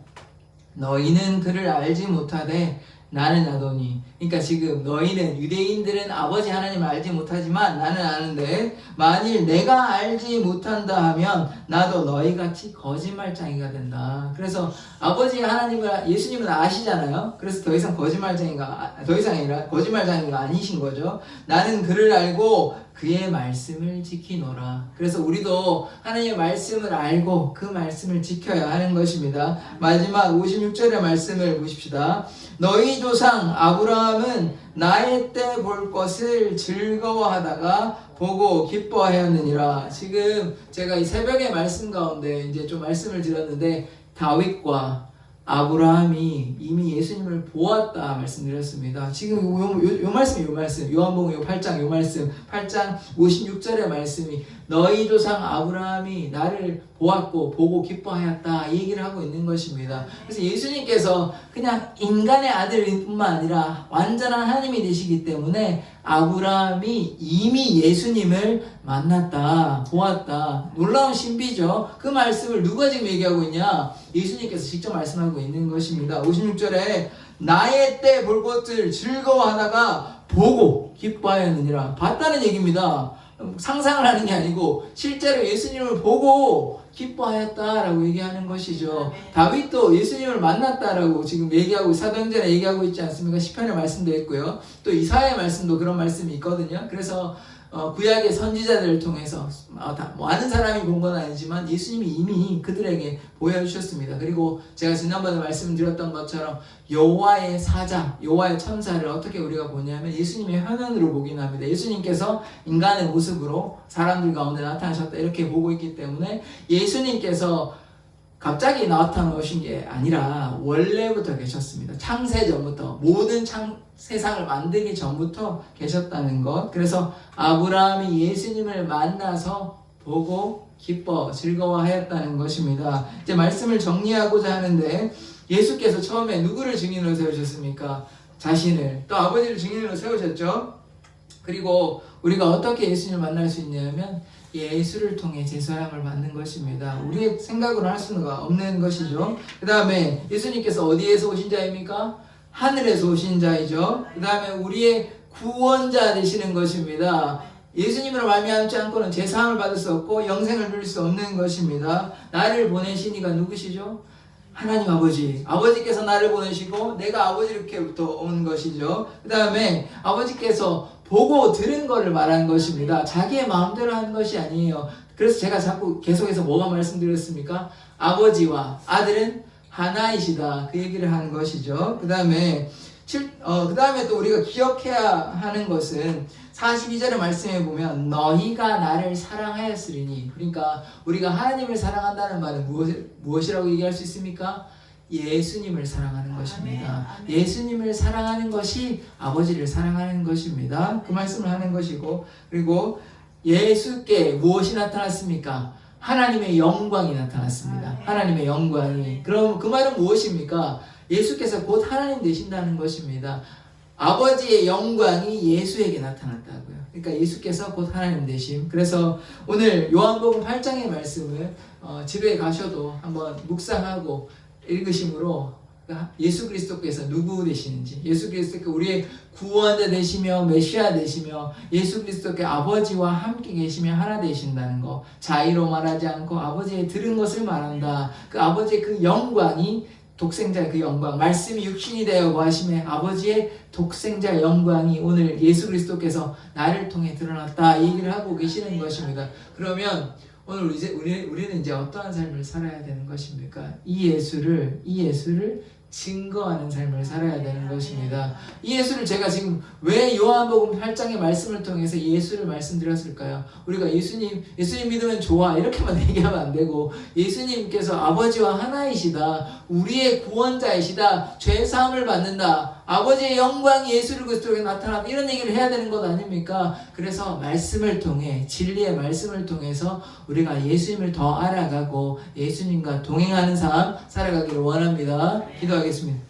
Speaker 1: 너희는 그를 알지 못하되 나는 아노니. 그러니까 지금 너희는 유대인들은 아버지 하나님을 알지 못하지만 나는 아는데 만일 내가 알지 못한다 하면 나도 너희같이 거짓말쟁이가 된다. 그래서 아버지 하나님을 예수님은 아시잖아요. 그래서 더 이상 더 이상 아니라 거짓말쟁이가 아니신 거죠. 나는 그를 알고 그의 말씀을 지키노라. 그래서 우리도 하나님의 말씀을 알고 그 말씀을 지켜야 하는 것입니다. 마지막 56절의 말씀을 보십시다. 너희 조상 아브라함은 나의 때 볼 것을 즐거워하다가 보고 기뻐하였느니라. 지금 제가 이 새벽의 말씀 가운데 이제 좀 말씀을 드렸는데 다윗과 아브라함이 이미 예수님을 보았다 말씀드렸습니다. 지금 요 말씀 요한복음 요 8장 요 말씀 8장 56절의 말씀이 너희 조상 아브라함이 나를 보았고 보고 기뻐하였다 이 얘기를 하고 있는 것입니다. 그래서 예수님께서 그냥 인간의 아들뿐만 아니라 완전한 하나님이 되시기 때문에 아브라함이 이미 예수님을 만났다, 보았다. 놀라운 신비죠. 그 말씀을 누가 지금 얘기하고 있냐? 예수님께서 직접 말씀하고 있는 것입니다. 56절에 나의 때 볼 것을 즐거워하다가 보고 기뻐하였느니라. 봤다는 얘기입니다. 상상을 하는 게 아니고 실제로 예수님을 보고 기뻐하였다라고 얘기하는 것이죠. 다윗도 예수님을 만났다라고 지금 얘기하고 사도행전에 얘기하고 있지 않습니까? 시편의 말씀도 있고요. 또 이사야의 말씀도 그런 말씀이 있거든요. 그래서 구약의 선지자들을 통해서 많은 사람이 본 건 아니지만 예수님이 이미 그들에게 보여주셨습니다. 그리고 제가 지난번에 말씀드렸던 것처럼 여호와의 사자, 여호와의 천사를 어떻게 우리가 보냐면 예수님의 현현으로 보긴 합니다. 예수님께서 인간의 모습으로 사람들 가운데 나타나셨다 이렇게 보고 있기 때문에 예수님께서 갑자기 나타나신 게 아니라 원래부터 계셨습니다. 창세 전부터 모든 세상을 만들기 전부터 계셨다는 것. 그래서 아브라함이 예수님을 만나서 보고 기뻐 즐거워하였다는 것입니다. 이제 말씀을 정리하고자 하는데 예수께서 처음에 누구를 증인으로 세우셨습니까? 자신을, 또 아버지를 증인으로 세우셨죠. 그리고 우리가 어떻게 예수님을 만날 수 있냐면 예수를 통해 제사함을 받는 것입니다. 우리의 생각으로 할 수는 없는 것이죠. 그 다음에 예수님께서 어디에서 오신 자입니까? 하늘에서 오신 자이죠. 그 다음에 우리의 구원자 되시는 것입니다. 예수님으로 말미암지 않고는 제사함을 받을 수 없고 영생을 누릴 수 없는 것입니다. 나를 보내신 이가 누구시죠? 하나님 아버지. 아버지께서 나를 보내시고 내가 아버지로부터 온 것이죠. 그 다음에 아버지께서 보고 들은 것을 말한 것입니다. 자기의 마음대로 하는 것이 아니에요. 그래서 제가 자꾸 계속해서 뭐가 말씀드렸습니까? 아버지와 아들은 하나이시다. 그 얘기를 하는 것이죠. 그 다음에 또 우리가 기억해야 하는 것은 42절의 말씀에 보면 너희가 나를 사랑하였으리니, 그러니까 우리가 하나님을 사랑한다는 말은 무엇이라고 얘기할 수 있습니까? 예수님을 사랑하는 것입니다. 예수님을 사랑하는 것이 아버지를 사랑하는 것입니다. 그 말씀을 하는 것이고, 그리고 예수께 무엇이 나타났습니까? 하나님의 영광이 나타났습니다. 하나님의 영광이. 그럼 그 말은 무엇입니까? 예수께서 곧 하나님 되신다는 것입니다. 아버지의 영광이 예수에게 나타났다고요. 그러니까 예수께서 곧 하나님 되심. 그래서 오늘 요한복음 8장의 말씀을 집에 가셔도 한번 묵상하고 읽으심으로 예수 그리스도께서 누구 되시는지, 예수 그리스도께 우리의 구원자 되시며 메시아 되시며 예수 그리스도께 아버지와 함께 계시며 하나 되신다는 것, 자의로 말하지 않고 아버지의 들은 것을 말한다. 그 아버지의 그 영광이 독생자의 그 영광, 말씀이 육신이 되어 거하심에 아버지의 독생자 영광이 오늘 예수 그리스도께서 나를 통해 드러났다 이 얘기를 하고 계시는 것입니다. 그러면 오늘 우리는 이제 어떠한 삶을 살아야 되는 것입니까? 이 예수를 증거하는 삶을 살아야 되는 것입니다. 이 예수를 제가 지금 왜 요한복음 8장의 말씀을 통해서 예수를 말씀드렸을까요? 우리가 예수님 믿으면 좋아 이렇게만 얘기하면 안 되고, 예수님께서 아버지와 하나이시다, 우리의 구원자이시다, 죄사함을 받는다, 아버지의 영광이 예수 그리스도에 나타났다, 이런 얘기를 해야 되는 것 아닙니까? 그래서 말씀을 통해, 진리의 말씀을 통해서 우리가 예수님을 더 알아가고 예수님과 동행하는 삶 살아가기를 원합니다. 기도하겠습니다.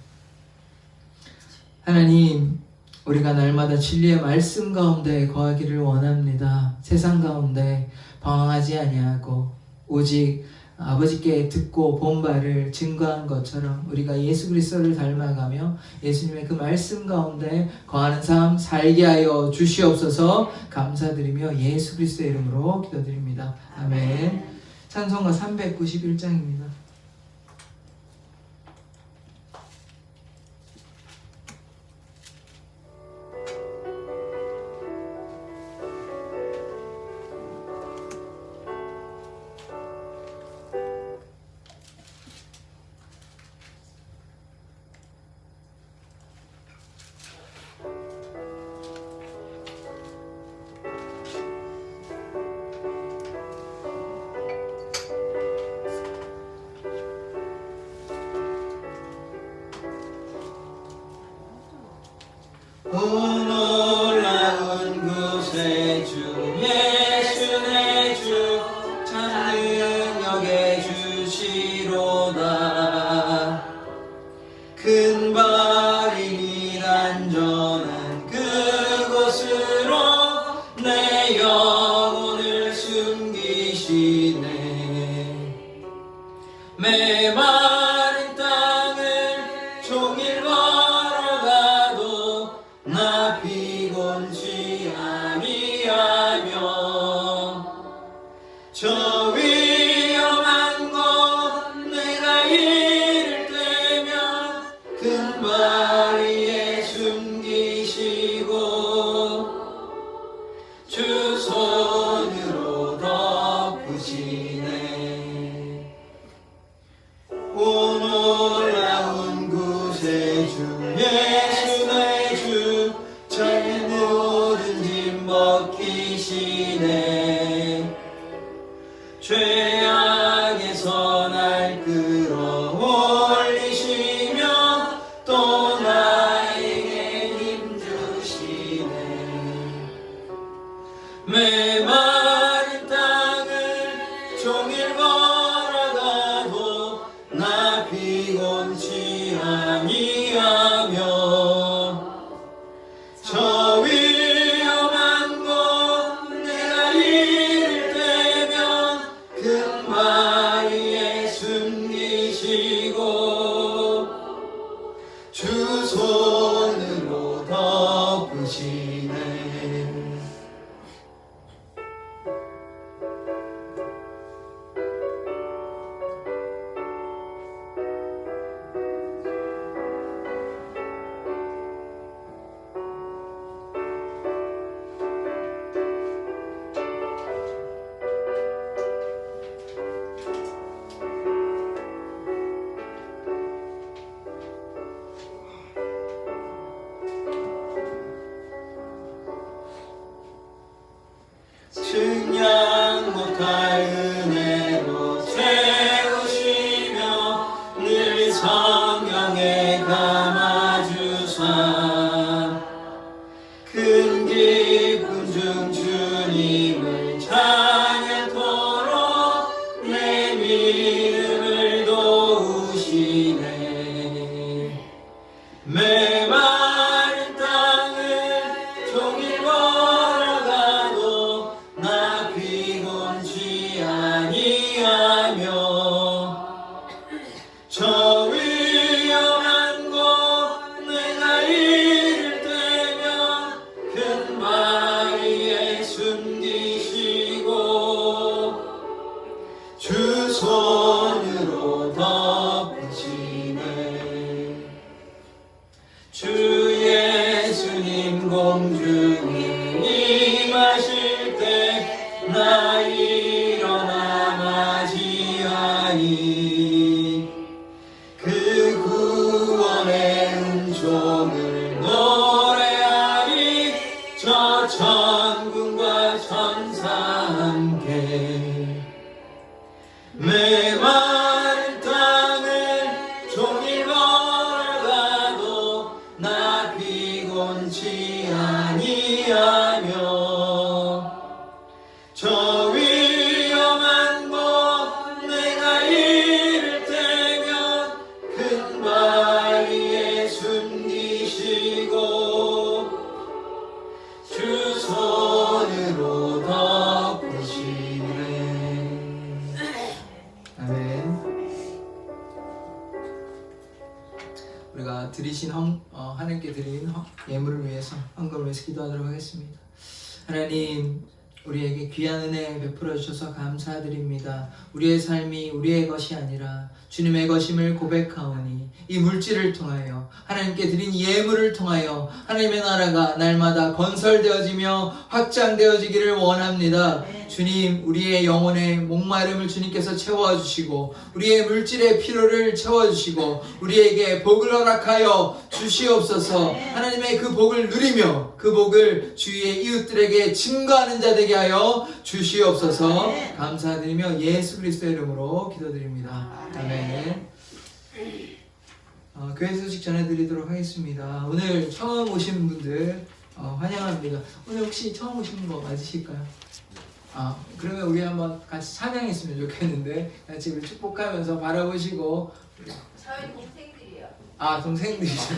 Speaker 1: 하나님, 우리가 날마다 진리의 말씀 가운데 거하기를 원합니다. 세상 가운데 방황하지 아니하고 오직 아버지께 듣고 본 바를 증거한 것처럼 우리가 예수 그리스도를 닮아가며 예수님의 그 말씀 가운데 거하는 삶 살게 하여 주시옵소서. 감사드리며 예수 그리스도의 이름으로 기도드립니다. 아멘. 찬송가 391장입니다.
Speaker 5: 놀라운 구세주 예수 내 주 참 능력의 주시로다. 큰 발이 안전한 그곳으로 내 영혼을 숨기시네. 메마른 땅을 종일 걸어가도 나 피곤치 아니하며 저 위험한 곳 내가 이를 때면 큰 바위에 숨기시고 주 손으로 덮으시네. 오 놀라운 구세주 예수 내 주 참 모든 짐 벗기시네. 죄악에서 날 끌어올리시며 또 나에게 힘 주시네. 메마른 땅을 종일 걸어가도 나 피곤치 아니하며 저 위험한 곳 내가 이를 때면 큰 바위에 숨기시고 주 손으로 덮으시네. 측량 못할 은혜로 채우시며 늘 성령에 감아주사 큰 기쁨 중 주님을 찬양토록 내 믿음을 도우시네. 메마른 땅을 종일 걸어가도 나 피곤치 아니하며 저 위험한 곳 내가 이를 때면 큰 바위에 숨기시고 주 손으로 덮으시네. 주 예수님 공중에 임하실 때 나 일어나 맞이하니 그 구원의 은총을 노래하리 저 천군과 천사 함께.
Speaker 1: 드리신 하나님께 드린 예물을 위해서 헌금을 위해서 기도하도록 하겠습니다. 하나님, 우리에게 귀한 은혜 베풀어 주셔서 감사드립니다. 우리의 삶이 우리의 것이 아니라 주님의 것임을 고백하오니 이 물질을 통하여 하나님께 드린 예물을 통하여 하나님의 나라가 날마다 건설되어지며 확장되어지기를 원합니다. 주님, 우리의 영혼의 목마름을 주님께서 채워주시고 우리의 물질의 필요를 채워주시고 우리에게 복을 허락하여 주시옵소서. 하나님의 그 복을 누리며 그 복을 주위의 이웃들에게 증거하는 자 되게 하여 주시옵소서. 감사드리며 예수 그리스도의 이름으로 기도드립니다. 아멘. 교회 소식 전해드리도록 하겠습니다. 오늘 처음 오신 분들 환영합니다. 오늘 혹시 처음 오신 거 맞으실까요? 그러면 우리 한번 같이 찬양했으면 좋겠는데 같이 우리 축복하면서 바라보시고.
Speaker 3: 저희 동생들이요.
Speaker 1: 동생들이죠.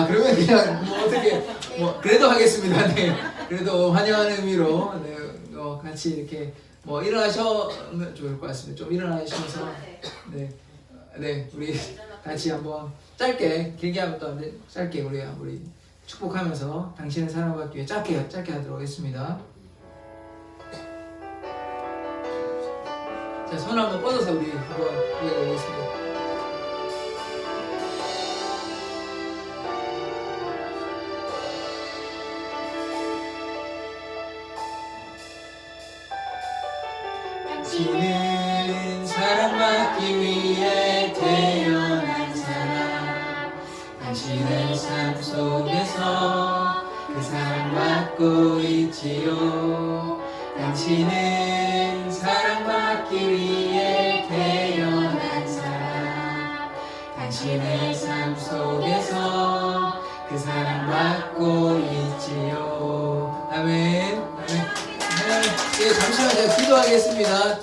Speaker 1: 그러면 그냥 뭐 어떻게 그래도 하겠습니다. 네. 그래도 환영하는 의미로 네, 같이 이렇게 일어나시면 좋을 것 같습니다. 좀 일어나셔서 네 우리 같이 한번 짧게 길게 하면 또 짧게 우리 축복하면서 당신을 사랑받기 위해 짧게 하도록 하겠습니다. 자, 손 한번 뻗어서 우리 한번 보겠습니다. 당신은 사랑받기 위해 태어난 사람, 당신의 삶 속에서 그 사랑받고 있지요. 당신은 사랑받기 위해 태어난 사람, 당신의 삶 속에서 그 사랑받고 있지요. 아멘. 잠시만 제가 기도하겠습니다.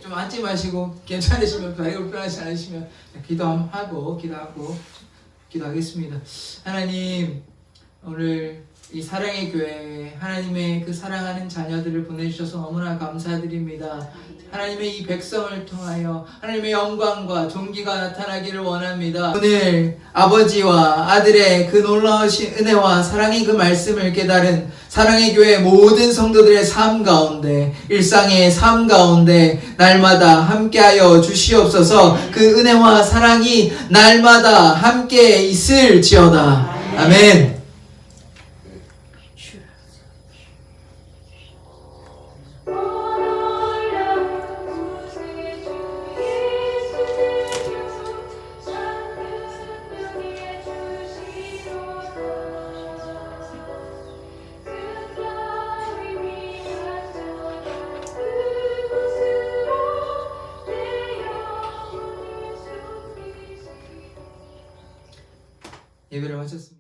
Speaker 1: 좀 앉지 마시고 괜찮으시면 다리가 불편하지 않으시면 기도하겠습니다. 하나님, 오늘 이 사랑의 교회 하나님의 그 사랑하는 자녀들을 보내주셔서 너무나 감사드립니다. 하나님의 이 백성을 통하여 하나님의 영광과 존귀가 나타나기를 원합니다. 오늘 아버지와 아들의 그 놀라우신 은혜와 사랑의 그 말씀을 깨달은 사랑의 교회 모든 성도들의 삶 가운데, 일상의 삶 가운데 날마다 함께하여 주시옵소서. 그 은혜와 사랑이 날마다 함께 있을지어다. 아멘. 예배를 마쳤습니다.